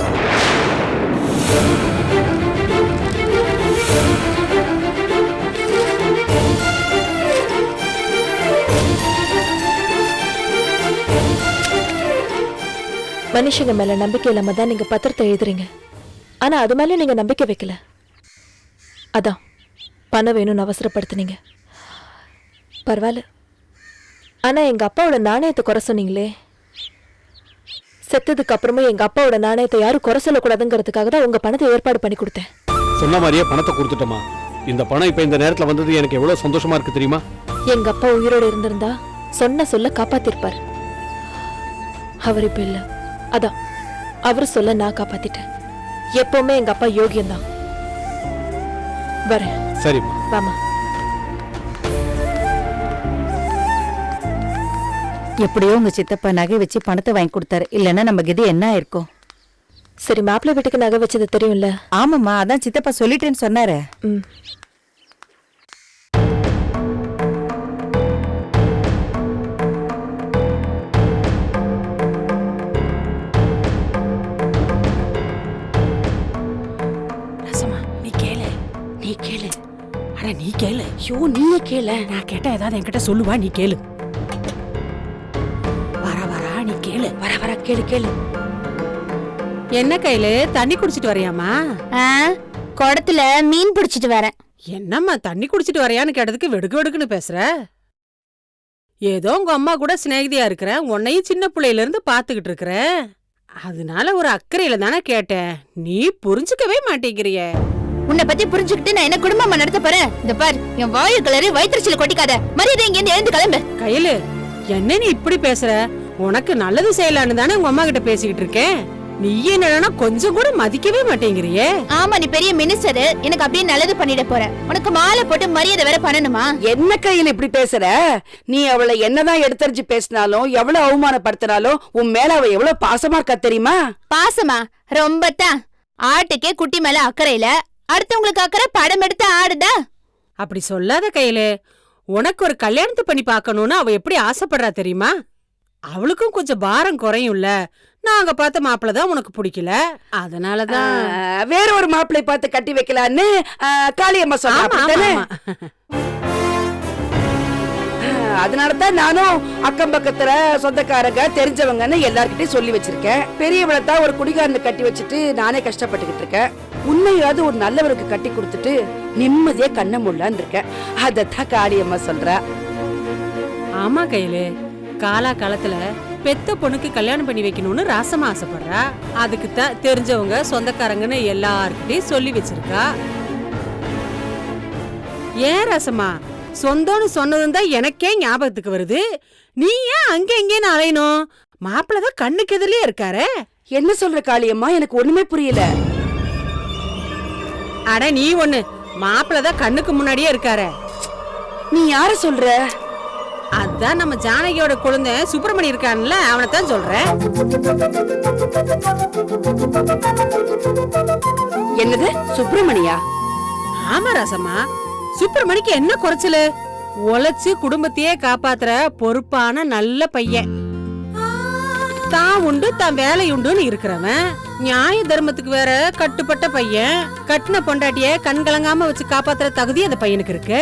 G: மனுஷங்க மேல நம்பிக்கை இல்லாம தான் நீங்க பத்திரத்தை எழுதுறீங்க. ஆனா அது மேல நீங்க நம்பிக்கை வைக்கல. அதான் பணம் வேணும்னு அவசரப்படுத்துனீங்க. பரவாயில்ல. ஆனா எங்க அப்பாவோட நாணயத்தை குறை சொன்னீங்களே, செத்ததுக்கு அப்புறமும் எங்க அப்பாவோட நாணயத்தை யாரும் குறை சொல்லக்கூடாதுங்கிறதுக்காக தான் உங்க பணத்தை ஏற்பாடு பண்ணி கொடுத்தேன்.
A: சொன்ன மாதிரியே பணத்தை கொடுத்துட்டோமா? இந்த பணம் இப்ப இந்த நேரத்துல வந்தது எனக்கு எவ்வளவு சந்தோஷமா இருக்கு தெரியுமா?
G: எங்க அப்பா உயிரோட இருந்திருந்தா சொன்ன சொல்ல காப்பாத்திருப்பார். அவர் இப்ப இல்ல. அதான் அவர் சொல்ல நான் காப்பாத்திட்டேன். எப்பவுமே எங்க அப்பா யோகியம்தான். வரேன்.
A: சரிம்மா.
G: வாமா.
B: எப்படியோ உங்க சித்தப்பா நகை வச்சு பணத்தை வாங்கி கொடுத்தாரு. இல்லன்னா நம்ம கதி என்ன ஆயிருக்கும்?
G: சரி, மாப்பிள்ளை வீட்டுக்கு நகை வச்சது தெரியும்ல?
B: ஆமாம்மா, அதான் சித்தப்பா சொல்லிட்டேன்னு சொன்னாரு.
G: ம்.
M: நீ கேளு. ஐயோ, நீயே கேளு. நான் கேட்டா ஏதாவது என்கிட்ட சொல்லுவா, நீ கேளு. வரா நீ கேளு. வர கேளு கேளு. என்ன கையில தண்ணி குடிச்சிட்டு வரையாமா?
F: குடத்துல மீன் பிடிச்சிட்டு வரேன்.
M: என்னம்மா தண்ணி குடிச்சிட்டு வரையான்னு கேட்டதுக்கு வெடுக்கு வெடுக்குன்னு பேசுற? ஏதோ உங்க அம்மா கூட சிநேகிதியா இருக்கிற, உன்னையும் சின்ன பிள்ளையில இருந்து பாத்துக்கிட்டு இருக்கிற, அதனால ஒரு அக்கறையில தானே கேட்டேன். நீ புரிஞ்சுக்கவே மாட்டேங்கிறிய.
F: உன்னை பத்தி புரிஞ்சுக்கிட்டு நான் என்ன குடும்பமா நடத்த போறேன்? இந்த பார், என் வாயு கலரு வயிற்றுச்சில கொட்டிக்காத. மரியாதை இங்க இருந்து எழுந்து கிளம்பு.
M: கையில என்ன நீ இப்படி பேசுற? உனக்கு நல்லது செய்யலான்னு தானே உங்க அம்மா கிட்ட பேசிக்கிட்டு இருக்கேன். நீ என்னன்னா கொஞ்சம் கூட மதிக்கவே மாட்டேங்கிறியே.
F: ஆமா, நீ பெரிய மினிஸ்டர், எனக்கு அப்படியே நல்லது பண்ணிட போற. உனக்கு மாலை போட்டு மரியாதை வேற பண்ணணுமா?
N: என்ன கையில இப்படி பேசுற? நீ அவளை என்னதான் எடுத்தறிஞ்சு பேசினாலும், எவ்வளவு அவமானப்படுத்தினாலும் உன் மேல அவ எவ்வளவு பாசமா இருக்கா தெரியுமா?
F: பாசமா? ரொம்பத்தான். ஆட்டுக்கே குட்டி மேல அக்கறையில அடுத்தவங்களுக்கு அக்கறை படம் எடுத்து ஆடுதா?
M: அப்படி சொல்லாத கையில. உனக்கு ஒரு கல்யாணத்தை பண்ணி பார்க்கணும்னு அவ எப்படி ஆசைப்படுறா தெரியுமா? அவளுக்கும் கொஞ்சம் பாரம் குறையும்ல. நாங்க பார்த்த மாப்பிள்ள தான் உனக்கு பிடிக்கல, அதனாலதான்
N: வேற ஒரு மாப்பிள்ளை பார்த்து கட்டி வைக்கலான்னு காளியம்மா சொன்னா. அதனாலதான் நானும் அக்கம் பக்கத்துல சொந்தக்காரங்க தெரிஞ்சவங்கன்னு எல்லார்கிட்டயும் சொல்லி வச்சிருக்கேன். பெரியவளை தான் ஒரு குடிகாரனை கட்டி வச்சுட்டு நானே கஷ்டப்பட்டுக்கிட்டு இருக்கேன். உண்மையாவது ஒரு நல்லவருக்கு கட்டி கொடுத்துட்டு நிம்மதியா கண்ண முள்ளான்னு இருக்கேன். அதத்தான் காளியம்மா சொல்ற.
M: ஆமா கையிலே, காலா காலத்துல பெத்த பொண்ணுக்கு கல்யாணம் பண்ணி வைக்கணும்னு ராசமா ஆசைப்படுறா. அதுக்குத்தான் தெரிஞ்சவங்க சொந்தக்காரங்கன்னு எல்லார்கிட்டயும் சொல்லி வச்சிருக்கா. ஏன் ராசமா, சொந்தம்னு சொன்னதும் தான் எனக்கே ஞாபகத்துக்கு வருது. நீ ஏன் அங்க எங்கேன்னு அலையணும்? மாப்பிள்ளதான் கண்ணுக்கு எதிரிலே இருக்காரு.
N: என்ன சொல்ற காளியம்மா? எனக்கு ஒண்ணுமே புரியல.
M: அட நீ ஒண்ணு, மாப்பிள்ளதான் கண்ணுக்கு முன்னாடியே இருக்காரு.
N: நீ யார சொல்ற?
M: அதான் நம்ம ஜானகியோட குழந்தை சுப்பிரமணி இருக்கான்ல, அவனைத்தான் சொல்றேன்.
N: என்னது சுப்பிரமணியா?
M: ஆமா ராசம்மா, சுப்பிரமணிக்கு என்ன குறைச்சலு? உழைச்சு குடும்பத்தையே காப்பாத்துற பொறுப்பான நல்ல பையன். தான் உண்டு தான் வேலை உண்டுன்னு இருக்கிறவன். நியாய தர்மத்துக்கு வேற கட்டுப்பட்ட பையன். கட்டின பொண்டாட்டிய கண் கலங்காம வச்சு காப்பாத்துற தகுதி அந்த பையனுக்கு இருக்கு.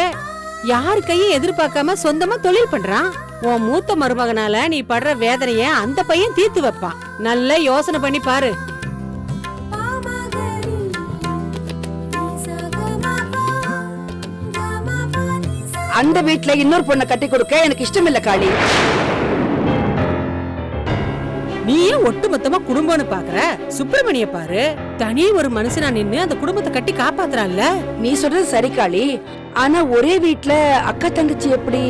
M: யாரு கையும் எதிர்பார்க்காம சொந்தமா தொழில் பண்றான். உன் மூத்த மருமகனால நீ படுற வேதனைய அந்த பையன் தீர்த்து வைப்பான். நல்ல யோசனை பண்ணி பாரு.
N: அந்த வீட்டுல இன்னொரு பொண்ணை கட்டி கொடுக்க எனக்கு இஷ்டம் இல்ல காளி.
M: நீ ஏன் ஒட்டுமொத்தமா குடும்பம்னு பாக்குற? சுப்பிரமணிய பாரு, தனி ஒரு மனுஷனா நின்னு அந்த குடும்பத்தை கட்டி காப்பாத்துறான்ல.
N: நீ சொல்றது சரி காளி, ஆனா ஒரே வீட்டுல அக்கா தங்கச்சி எப்படி?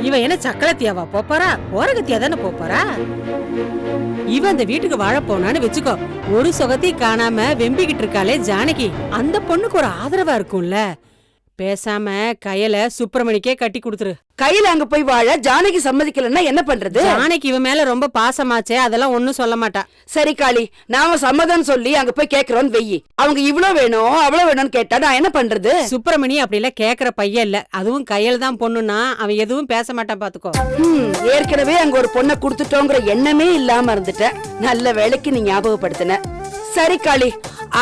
M: இவ என்ன சக்கரத்தியாவா போப்பாரா? ஓரகத்தியா தானே போப்பாரா? இவ அந்த வீட்டுக்கு வாழ போனான்னு வச்சுக்கோ, ஒரு சொகத்தையும் காணாம வெம்பிக்கிட்டு இருக்காளே ஜானகி, அந்த பொண்ணுக்கு ஒரு ஆதரவா இருக்கும்ல. பேசாம கையில சுப்பிரமணிக்கே கட்டி கொடுத்துரு.
N: கையில அங்க போய் வாழ ஜானகி சம்மதிக்கலன்னா என்ன பண்றது?
M: ஜானகி இவன் மேல ரொம்ப பாசமாச்சே, அதெல்லாம் ஒண்ணும் சொல்ல மாட்டா.
N: சரி காளி, நாம சம்மதம் சொல்லி அங்க போய் கேக்குறோன்னு வெயி. அவங்க இவ்வளவு வேணும் அவ்வளவு வேணும்னு கேட்டா நான் என்ன பண்றது?
M: சுப்பிரமணி அப்படி இல்ல கேக்குற பையன் இல்ல, அதுவும் கையில தான் பொண்ணுன்னா அவன் எதுவும் பேச மாட்டான் பாத்துக்கோ.
N: ஏற்கனவே அங்க ஒரு பொண்ணை குடுத்துட்டோங்கிற எண்ணமே இல்லாம இருந்துட்டேன். நல்ல வேலைக்கு நீ ஞாபகப்படுத்தின. சரி காளி,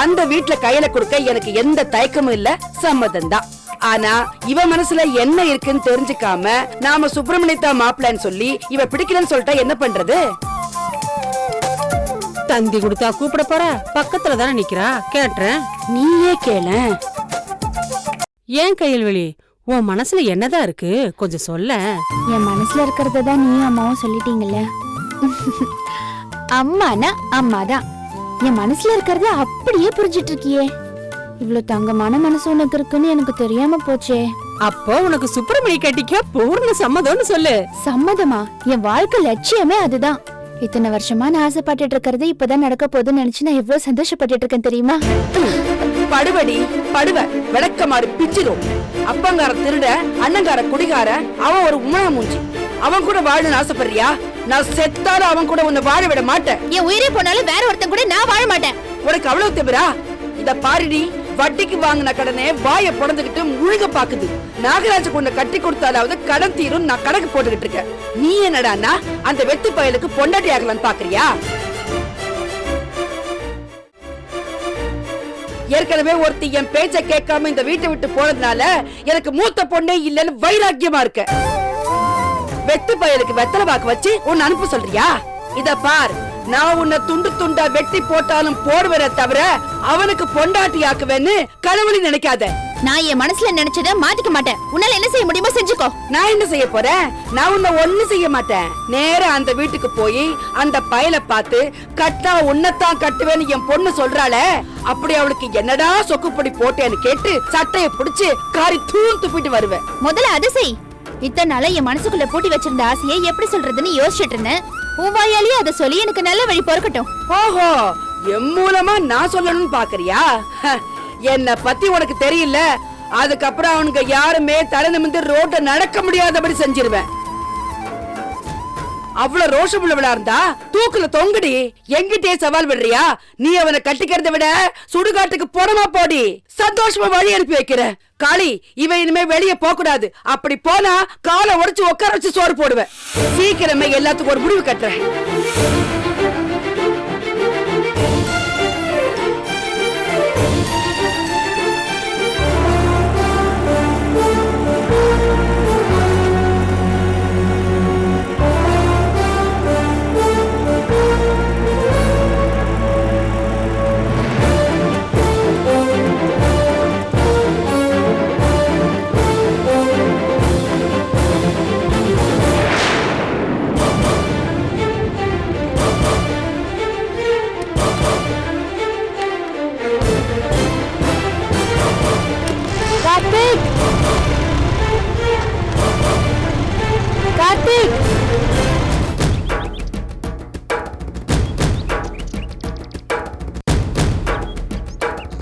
N: அந்த வீட்டுல கையில கொடுக்க எனக்கு எந்த தயக்கமும் இல்ல, சம்மதம் தான். ஆனா இவ மனசுல என்ன இருக்குன்னு தெரிஞ்சுக்காம நாம சுப்பிரமணியத்தா மாப்பிள்ளன்னு சொல்லி இவ பிடிக்கலன்னு சொல்லிட்டா என்ன பண்றது?
M: தந்தி கொடுத்தா கூப்பிட போற, பக்கத்துல தானே நிக்கிறா, கேட்டுறேன்.
N: நீயே கேள.
M: ஏன் கையல்வெளி, உன் மனசுல என்னதான் இருக்கு கொஞ்சம் சொல்ல.
E: என் மனசுல இருக்கிறத தான் நீ அம்மாவும் சொல்லிட்டீங்கல்ல. அம்மானா அம்மாதான். என் மனசுல இருக்கிறத அப்படியே புரிஞ்சிட்டு இருக்கியே. இவ்வளவு தங்கமான மனசு உனக்கு இருக்குன்னு எனக்கு தெரியாம போச்சே.
M: அப்போ உனக்கு சுப்பிரமணி கட்டிக்க பூர்ண சம்மதம்னு சொல்லு.
E: சம்மதமா? என் வாழ்க்கை லட்சியமே அதுதான். இத்தனை வருஷமா நான் ஆசைப்பட்டுட்டு இருக்கிறது இப்பதான் நடக்க போகுதுன்னு நினைச்சு நான் எவ்வளவு சந்தோஷப்பட்டுட்டு இருக்கேன் தெரியுமா?
N: படுவடி படுவ விளக்கமாறு பிச்சிடும். அப்பங்கார திருட, அண்ணங்கார குடிகார, அவன் ஒரு உமனா மூஞ்சி. அவன் கூட வாழணும்னு ஆசைப்படுறியா? நான் செத்தாலும் அவன் கூட உன்னை வாழ விட மாட்டேன்.
E: என் உயிரே போனாலும் வேற ஒருத்தன் கூட நான் வாழ மாட்டேன்.
N: உனக்கு அவ்வளவு திமிரா? இத பாருடி, வட்டிக்கு வாங்கின கடனே வாய பொடந்துகிட்டு முழுக பாக்குது. நாகராஜ கொண்ட கட்டி கொடுத்தாலாவது கடன் தீரும் நான் கணக்கு போட்டுக்கிட்டு இருக்கேன். நீ என்னடான்னா அந்த வெத்து பயலுக்கு பொண்டாட்டி ஆகலான்னு பாக்குறியா? ஏற்கனவே ஒருத்தி என் பேச்ச கேட்காம இந்த வீட்டை விட்டு போனதுனால எனக்கு மூத்த பொண்ணே இல்லன்னு வைராக்கியமா இருக்க. வெத்து பயலுக்கு வெத்தலை பாக்கு வச்சு உன்னை அனுப்ப சொல்றியா? இத பார், நான் உன்னை துண்டு துண்டா வெட்டி போட்டாலும் போடுவர தவிர அவனுக்கு பொண்டாட்டி ஆக்குவேன்னு கனவுல நினைக்காத.
E: நான் என் மனசுல நினைச்சத மாத்திக்க மாட்டேன். உன்னால என்ன செய்ய முடியுமோ செஞ்சுக்கோ.
N: நான் என்ன செய்ய போறேன்? நான் உன்னை ஒண்ணு செய்ய மாட்டேன். நேரா அந்த வீட்டுக்கு போய் அந்த பயலை பார்த்து கட்டா உன்னைத்தான் கட்டுவேன்னு என் பொண்ணு சொல்றாளே, அப்படி அவளுக்கு என்னடா சொக்குப்படி போட்டேன்னு கேட்டு சட்டைய புடிச்சு காரி தூள் துப்பிட்டு வருவேன்.
E: முதல்ல அது செய். இத்தனை நாளா என் மனசுக்குள்ள பூட்டி வச்சிருந்த ஆசையை எப்படி சொல்றதுன்னு யோசிச்சுட்டு இருந்தேன். உன் வாயாலேயே அதை சொல்லி எனக்கு நல்ல வழி பொறுக்கட்டும்.
N: ஓஹோ, என் மூலமா நான் சொல்லணும்னு பாக்குறியா? என்ன பத்தி உனக்கு தெரியல. அதுக்கப்புறம் அவனுக்கு யாருமே தலை நிமிர்ந்து ரோட்ட நடக்க முடியாதபடி செஞ்சிருவேன். அவ்வளவு ரோஷம் உள்ளவளா இருந்தா தூக்குல தொங்குடி. எங்கிட்டே சவால் விடுறியா? நீ அவனை கட்டிக்கிறத விட சுடுகாட்டுக்கு போனமா போடி. சந்தோஷமா வழி அனுப்பி வைக்கிற. காளி, இவன் இனிமே வெளியே போக கூடாது. அப்படி போனா காலை உடைச்சு உட்கார வச்சு சோறு போடுவேன். சீக்கிரமே எல்லாத்துக்கும் ஒரு முடிவு கட்டுறேன்.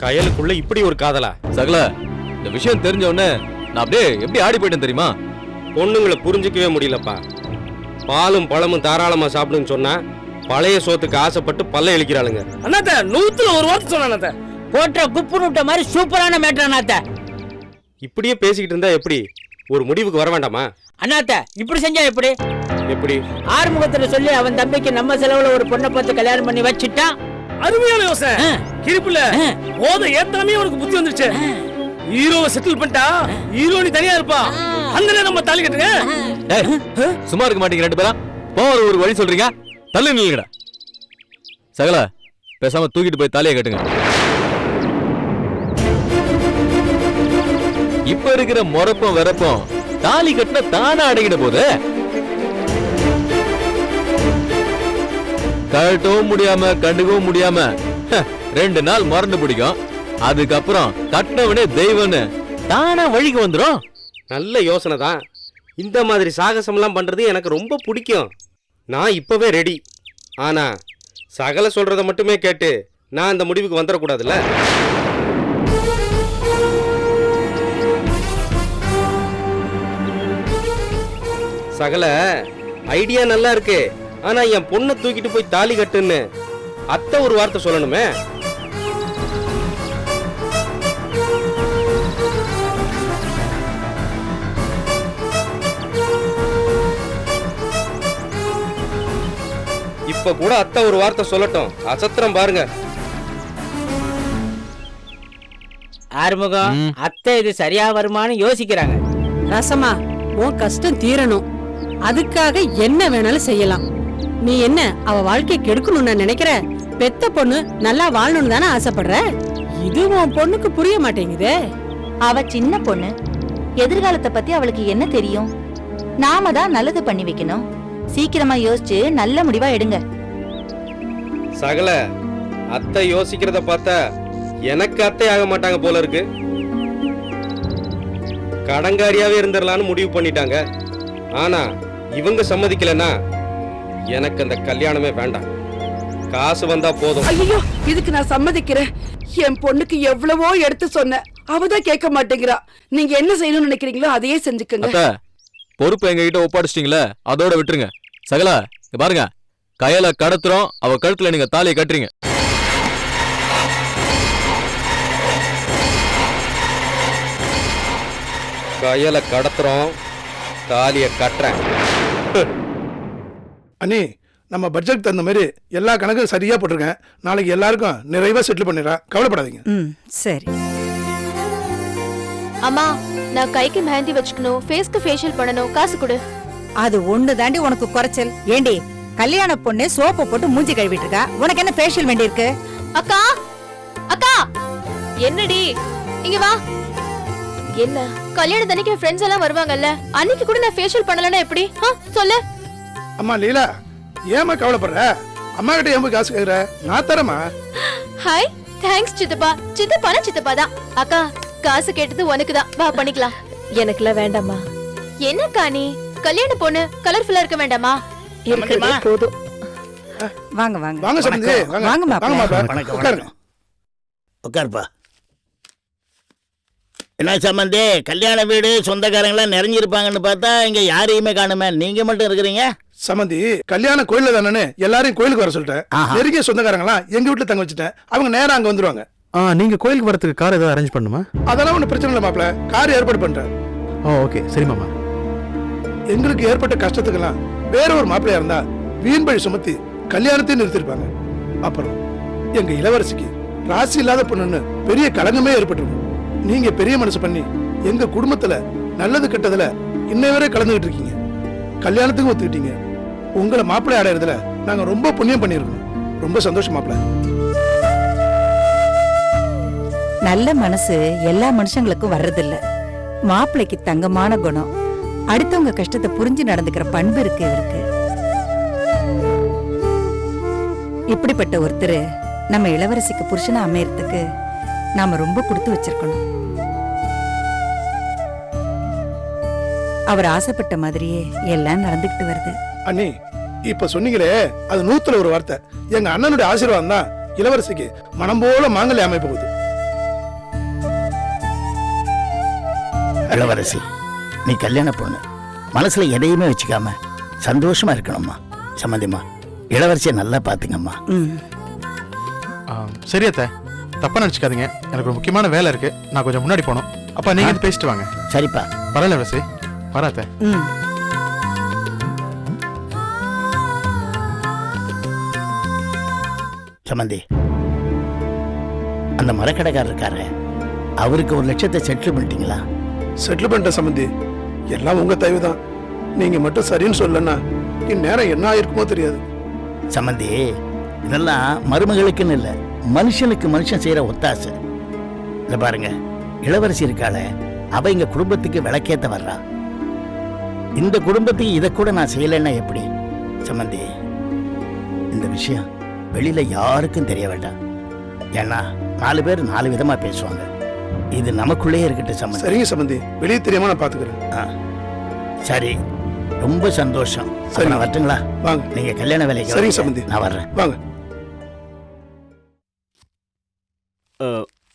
L: கயலுக்குள்ள இப்படி ஒரு காதலா? சகல, இந்த விஷயம் தெரிஞ்ச உடனே நான் அப்படியே எப்படி ஆடி போயிட்டேன் தெரியுமா?
O: பொண்ணுங்களை புரிஞ்சுக்கவே முடியலப்பா. பாலும் பழமும் தாராளமா சாப்பிடுன்னு சொன்னா பழைய சோத்துக்கு ஆசைப்பட்டு பல்ல இழிக்கிறாளுங்க.
H: அண்ணாத்த 100ல ஒரு வார்த்தை சொன்ன போட்ட குப்பு நூட்ட மாதிரி சூப்பரான மேட்டர் அண்ணாத்த.
O: இப்படியே பேசிக்கிட்டு இருந்தா எப்படி? ஒரு முடிவுக்கு வர வேண்டாமா?
H: அண்ணாத்த இப்படி செஞ்சா எப்படி?
O: எப்படி?
H: ஆறுமுகத்துல சொல்லி அவன் தம்பிக்கு நம்ம செலவுல ஒரு பொண்ணை பார்த்து கல்யாணம் பண்ணி வச்சுட்டான்.
P: அருமையான யோசனை. கிரிப்புல போத ஏத்தாமே உனக்கு புத்தி வந்துருச்சு. ஹீரோவை செட்டில் பண்ணிட்டா ஹீரோனி தனியா இருப்பா. அந்த நேரம் நம்ம தாலி கட்டுங்க.
L: சும்மா இருக்க மாட்டீங்க ரெண்டு பேரா? போற ஒரு வழி சொல்றீங்க, தள்ளி நில்லுங்கடா. சகல, பேசாம தூக்கிட்டு போய் தாலியை கட்டுங்க. இப்ப இருக்கிற முறப்பம் வெறப்பம் தாலி கட்டின தானா அடங்கிட போது. கட்டவும் முடியாம கண்டுக்கவும் முடியாம 2 நாள் மறந்து பிடிக்கும். அதுக்கப்புறம் கட்டினவனே தெய்வம்னு தானா வழிக்கு வந்துடும்.
O: நல்ல யோசனை தான். இந்த மாதிரி சாகசம்லாம் பண்றது எனக்கு ரொம்ப பிடிக்கும். நான் இப்பவே ரெடி. ஆனா சகல சொல்றத மட்டுமே கேட்டு நான் அந்த முடிவுக்கு வந்துடக்கூடாதுல்ல. சகல, ஐடியா நல்லா இருக்கு. ஆனா என் பொண்ணை தூக்கிட்டு போய் தாலி கட்டுன்னு அத்தை ஒரு வார்த்தை சொல்லணுமே. இப்ப கூட அத்தை ஒரு வார்த்தை சொல்லட்டும். அசத்திரம் பாருங்க.
H: ஆறுமுகம், அத்தை இது சரியா வருமானு யோசிக்கிறாங்க.
M: ரசமா, உன் கஷ்டம் தீரணும். அதுக்காக என்ன வேணாலும் செய்யலாம். நீ என்ன அவ வாழ்க்கையை கெடுக்கணும்னு நினைக்கிற? பெத்த பொண்ணு நல்லா வாழணும்னு தானே ஆசைப்படுற. இது உன் பொண்ணுக்கு புரிய மாட்டேங்குதே.
F: அவ சின்ன பொண்ணு, எதிர்காலத்தை பத்தி அவளுக்கு என்ன தெரியும்? நாம தான் நல்லது பண்ணி வைக்கணும். சீக்கிரமா யோசிச்சு நல்ல முடிவா எடுங்க.
O: சகல, அத்தை யோசிக்கிறத பார்த்தா எனக்கு அத்தை ஆக மாட்டாங்க போல இருக்கு. கடங்காரியாவே இருந்துடலான்னு முடிவு பண்ணிட்டாங்க. ஆனா இவங்க சம்மதிக்கலன்னா எனக்கு அந்த கல்யாணமே வேண்டாம். காசு வந்தா போதும்.
N: ஐயோ, இதுக்கு நான் சம்மதிக்கிறேன். என் பொண்ணுக்கு எவ்வளவோ எடுத்து சொன்னேன், அவதான் கேட்க மாட்டேங்கிறா. நீங்க என்ன செய்யணும்னு நினைக்கிறீங்களோ அதையே செஞ்சுக்கங்க.
L: அத்தை, பொறுப்பு எங்க கிட்ட ஒப்படைச்சிட்டீங்களே, அதோட விட்டுருங்க. சகலா, இங்க பாருங்க, கையில கடத்துறோம், அவ கழுத்துல நீங்க தாலியை கட்டுறீங்க.
O: கையில கடத்துறோம், தாலிய கட்டுறேன்.
K: அண்ணி, நம்ம பட்ஜெட் தகுந்த மாதிரி எல்லா கணக்கும் சரியா போட்டிருக்கேன். நாளைக்கு எல்லாருக்கும் நிறைவா செட்டில் பண்ணிடுறேன், கவலைப்படாதீங்க.
B: சரி.
G: அம்மா, நான் கைக்கு மெஹந்தி வச்சுக்கணும், ஃபேஸ்க்கு ஃபேஷியல் பண்ணணும், காசு கொடு.
B: அது ஒண்ணு தாண்டி உனக்கு குறைச்சல். ஏண்டி, கல்யாண பொண்ணு சோப்பு போட்டு மூஞ்சி கழுவிட்டு இருக்கா, உனக்கு என்ன ஃபேஷியல் வேண்டி இருக்கு?
G: அக்கா, அக்கா, என்னடி இங்க வா. என்ன கல்யாணத்தன்னைக்கு ஃப்ரெண்ட்ஸ் எல்லாம் வருவாங்கல்ல, அன்னைக்கு கூட நான் ஃபேஷியல் பண்ணலன்னா எப்படி? சொல்லு.
K: அம்மா லீலா, ஏமா கவலைப்படுற? அம்மா கிட்ட ஏன் காசு கேக்குற? நான் தரமா.
G: ஹாய், தேங்க்ஸ் சித்தப்பா. சித்தப்பானா சித்தப்பா தான். அக்கா, காசு கேட்டது உனக்கு தான், வா பண்ணிக்கலாம். எனக்குலாம் வேண்டாமா. என்னக்கா நீ கல்யாண பொண்ணு கலர்ஃபுல்லா இருக்க வேண்டாமா? இருக்கிறதே போதும்.
B: வாங்க வாங்க
K: வாங்க சம்பந்தி, வாங்க
B: வாங்க மாப்பிள்ளை.
K: உட்காருங்க.
Q: உட்காருப்பா. என்ன சம்பந்தி, கல்யாண வீடு சொந்தக்காரங்களாம் நிறைஞ்சிருப்பாங்கன்னு பார்த்தா இங்க யாரையுமே காணுமே, நீங்க மட்டும் இருக்கிறீங்க.
K: சம்பந்தி, கல்யாண கோயில தானே எல்லாரையும் கோயிலுக்கு வர சொல்லிட்டேன். நெருங்கிய சொந்தக்காரங்களாம் எங்க வீட்டுல தங்க வச்சுட்டேன். அவங்க நேரா அங்க வந்துருவாங்க.
C: நீங்க கோயிலுக்கு வரதுக்கு கார் ஏதாவது அரேஞ்ச் பண்ணுமா?
K: அதெல்லாம் ஒன்றும் பிரச்சனை இல்லை மாப்பிள்ள, கார் ஏற்பாடு பண்றேன்.
C: ஓகே, சரி மாமா.
K: எங்களுக்கு ஏற்பட்ட கஷ்டத்துக்கெல்லாம் வேற ஒரு மாப்பிள்ளையா இருந்தா வீண் பழி சுமத்தி கல்யாணத்தையும் நிறுத்திருப்பாங்க. அப்புறம் எங்க இளவரசிக்கு ராசி இல்லாத பொண்ணுன்னு பெரிய களங்கமே ஏற்பட்டிருக்கும். நீங்க பெரிய மனசு பண்ணி எங்க குடும்பத்துல நல்லது கெட்டதுல இன்னை வரை கலந்துகிட்டு இருக்கீங்க. கல்யாணத்துக்கும் ஒத்துக்கிட்டீங்க. உங்களை மாப்பிள்ளை அடையிறதுல நாங்க ரொம்ப புண்ணியம் பண்ணிருக்கோம். ரொம்ப சந்தோஷம் மாப்பிள்ள.
B: நல்ல மனசு எல்லா மனுஷங்களுக்கும் வர்றதில்ல. மாப்பிள்ளைக்கு தங்கமான குணம், அடுத்தவங்க கஷ்டத்தை புரிஞ்சு நடந்துக்கிற பண்பு இருக்கு இவருக்கு. இப்படிப்பட்ட ஒருத்தர் நம்ம இளவரசிக்கு புருஷனா அமையறதுக்கு நாம ரொம்ப கொடுத்து வச்சிருக்கணும். அவர் ஆசைப்பட்ட மாதிரியே எல்லாம் நடந்துகிட்டு வருது.
K: அண்ணி, இப்ப சொன்னீங்களே, அது 100ல ஒரு வார்த்தை. எங்க அண்ணனுடைய ஆசீர்வாதம் தான் இளவரசிக்கு மனம் போல மாங்கல்ய அமைய போகுது.
Q: இளவரசி, நீ கல்யாண பொண்ணு, மனசுல எதையுமே வச்சுக்காம சந்தோஷமா இருக்கணும்மா. சம்மந்திமா, இளவரசியை நல்லா பாத்துங்கம்மா.
C: சரி அத்தை, தப்பா நினைச்சுக்காதீங்க, எனக்கு ஒரு முக்கியமான வேலை இருக்கு, நான் கொஞ்சம் முன்னாடி போகணும். அப்ப நீங்க வந்து பேசிட்டு வாங்க.
Q: சரிப்பா.
C: பரவாயில்ல இளவரசி, வராத்த.
Q: சம்மந்தி, அந்த மரக்கடைக்காரர் இருக்காரு, அவருக்கு 1 லட்சத்தை செட்டில் பண்ணிட்டீங்களா?
K: செட்டில் பண்ணிட்ட சம்பந்தி, எல்லாம் உங்க தயவு தான். நீங்க மட்டும் சரின்னு சொல்லனா இந்நேரம் என்ன ஆயிருக்குமோ தெரியாது.
Q: சம்மந்தி, இதெல்லாம் மருமகளுக்குன்னு இல்லை, மனுஷனுக்கு மனுஷன் செய்யற ஒத்தாசை. இல்ல பாருங்க, இளவரசி இருக்காள, அவ எங்க குடும்பத்துக்கு விளக்கேத்த வர்றா. இந்த குடும்பத்துக்கு இதை கூட நான் செய்யலைன்னா எப்படி? சம்மந்தி, இந்த விஷயம் வெளியில யாருக்கும் தெரிய வேண்டாம். ஏன்னா 4 பேர் 4 விதமா பேசுவாங்க. இது நமக்குள்ளே இருக்கட்டும் சம்மந்தி.
K: சரிங்க சம்பந்தி, வெளியே தெரியாம நான் பாத்துக்கிறேன்.
Q: சரி, ரொம்ப சந்தோஷம். சரி, நான் வரட்டுங்களா?
K: வாங்க.
Q: நீங்க கல்யாண வேலைக்கு
K: சரிங்க சம்பந்தி,
Q: நான் வர்றேன்.
K: வாங்க.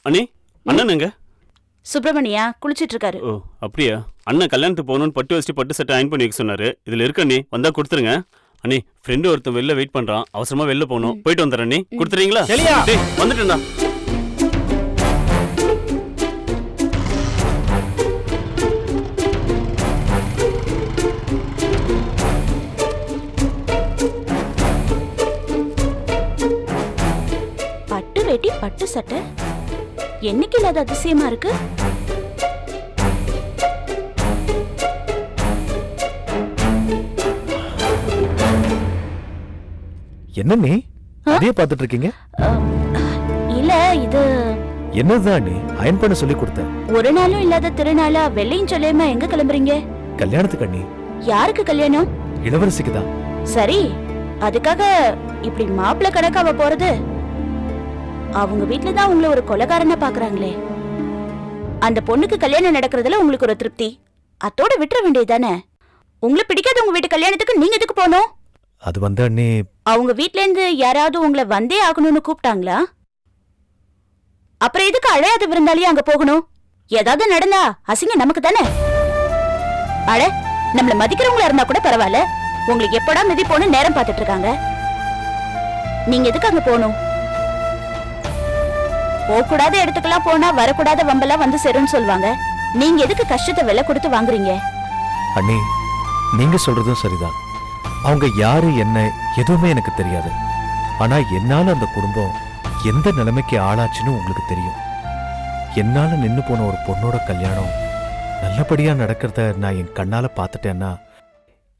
R: அண்ணி, அண்ணன் எங்க?
F: சுப்பிரமணியா குளிச்சிட்டு இருக்காரு.
R: ஓ அப்படியா? அண்ணன் கல்யாணத்துக்கு போகணும்னு பட்டு வச்சுட்டு பட்டு சட்டை அயன் பண்ணி வைக்க சொன்னாரு. இதுல இருக்கு அண்ணி, வந்தா கொடுத்துருங்க. அண்ணி, ஃப்ரெண்டு ஒருத்தன் வெளில வெயிட் பண்றான், அவசரமா வெளில போகணும், போயிட்டு வந்துடுறேன் அண்ணி. கொடுத்துறீங்களா? வந்துட்டேன்டா.
F: பட்டு வேட்டி பட்டு சட்டை, என்னைக்கு இல்லாத அதிசயமா இருக்கு.
D: என்ன நீ அதே பார்த்துட்டு இருக்கீங்க?
F: இல்ல, இது
D: என்னதான் நீ அயன் பண்ண சொல்லி கொடுத்த?
F: ஒரு நாளும் இல்லாத திருநாளா வெள்ளையும் சொல்லியமா எங்க கிளம்புறீங்க?
D: கல்யாணத்துக்கு அண்ணி.
F: யாருக்கு கல்யாணம்?
D: இளவரசிக்கு தான்.
F: சரி, அதுக்காக இப்படி மாப்பிள்ளை கணக்காவ போறது? அவங்க வீட்டுல தான் உங்களை ஒரு கொலைகாரனா பாக்குறாங்களே. அந்த பொண்ணுக்கு கல்யாணம் நடக்கிறதுல உங்களுக்கு ஒரு திருப்தி, அதோட விட்டுற வேண்டியதுதானே. உங்களை பிடிக்காத உங்க வீட்டு கல்யாணத்துக்கு நீங்க எதுக்கு போகணும்?
D: அது வந்து அண்ணி,
F: அவங்க வீட்ல இருந்து யாராவது உங்களை வந்தே ஆகணும்னு கூப்பிட்டாங்களா? அப்புறம் எதுக்கு அழையாத விருந்தாளியே அங்க போகணும்? ஏதாவது நடந்தா அசிங்க நமக்கு தானே. அட, நம்மள மதிக்கிறவங்களா இருந்தா கூட பரவாயில்ல, உங்களுக்கு எப்படா மிதிப்போன்னு நேரம் பார்த்துட்டு இருக்காங்க. நீங்க எதுக்கு அங்க போகணும்? போகக்கூடாத இடத்துக்கெல்லாம் போனா வரக்கூடாத வம்பெல்லாம் வந்து சேரும்னு சொல்லுவாங்க. நீங்க எதுக்கு கஷ்டத்தை விலை கொடுத்து வாங்குறீங்க?
D: அண்ணி நீங்க சொல்றதும் சரிதான். அவங்க யாரு என்ன எதுவுமே எனக்கு தெரியாது. ஆனா என்னால அந்த குடும்பம் எந்த நிலைமைக்கு ஆளாச்சுன்னு உங்களுக்கு தெரியும். என்னால நின்னு போன ஒரு பொண்ணோட கல்யாணம் நல்லபடியா நடக்கிறத நான் என் கண்ணால பார்த்துட்டேன்னா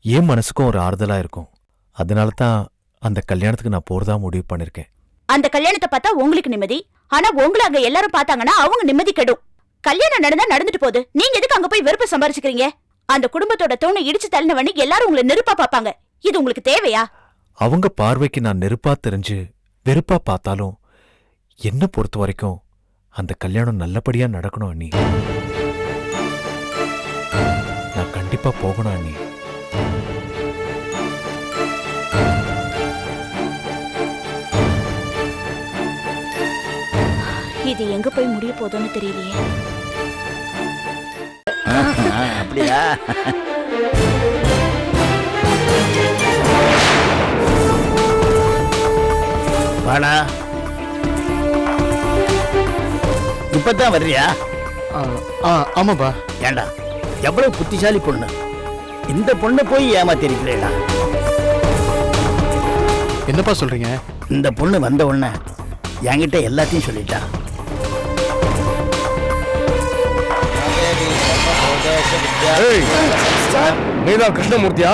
D: என் மனசுக்கும் ஒரு ஆறுதலா இருக்கும். அதனால தான் அந்த கல்யாணத்துக்கு நான் போறதா முடிவு பண்ணிருக்கேன்.
F: அந்த கல்யாணத்தை பார்த்தா உங்களுக்கு நிம்மதி, ஆனா உங்களை அங்க எல்லாரும் பார்த்தாங்கன்னா அவங்க நிம்மதி கெடும். கல்யாணம் நடந்தா நடந்துட்டு போகுது, நீங்க எதுக்கு அங்க போய் வெறுப்ப சம்பாரிச்சுக்கிறீங்க? அந்த குடும்பத்தோட தோணை இடிச்சு தள்ளினவனி எல்லாரும் உங்களை நெருப்பா பாப்பாங்க. இது உங்களுக்கு தேவையா?
D: அவங்க பார்வைக்கு நான் நெருப்பா தெரிஞ்சு வெறுப்பா பார்த்தாலும் என்ன பொறுத்த வரைக்கும் அந்த கல்யாணம் நல்லபடியா நடக்கணும் அண்ணி. நான் கண்டிப்பா போகணும் அண்ணி.
F: இது எங்க போய் முடிய போதோன்னு தெரியலையே.
Q: அப்படியா? வாடா, இப்பதான் வர்றியா?
C: ஆமாப்பா.
Q: ஏண்டா, எவ்வளவு புத்திசாலி பொண்ணு. இந்த பொண்ணை போய் ஏமாத்திருக்கிறேடா.
C: என்னப்பா சொல்றீங்க?
Q: இந்த பொண்ணு வந்த உடனே என்கிட்ட எல்லாத்தையும் சொல்லிட்டா.
P: நீதான் கிருஷ்ணமூர்த்தியா?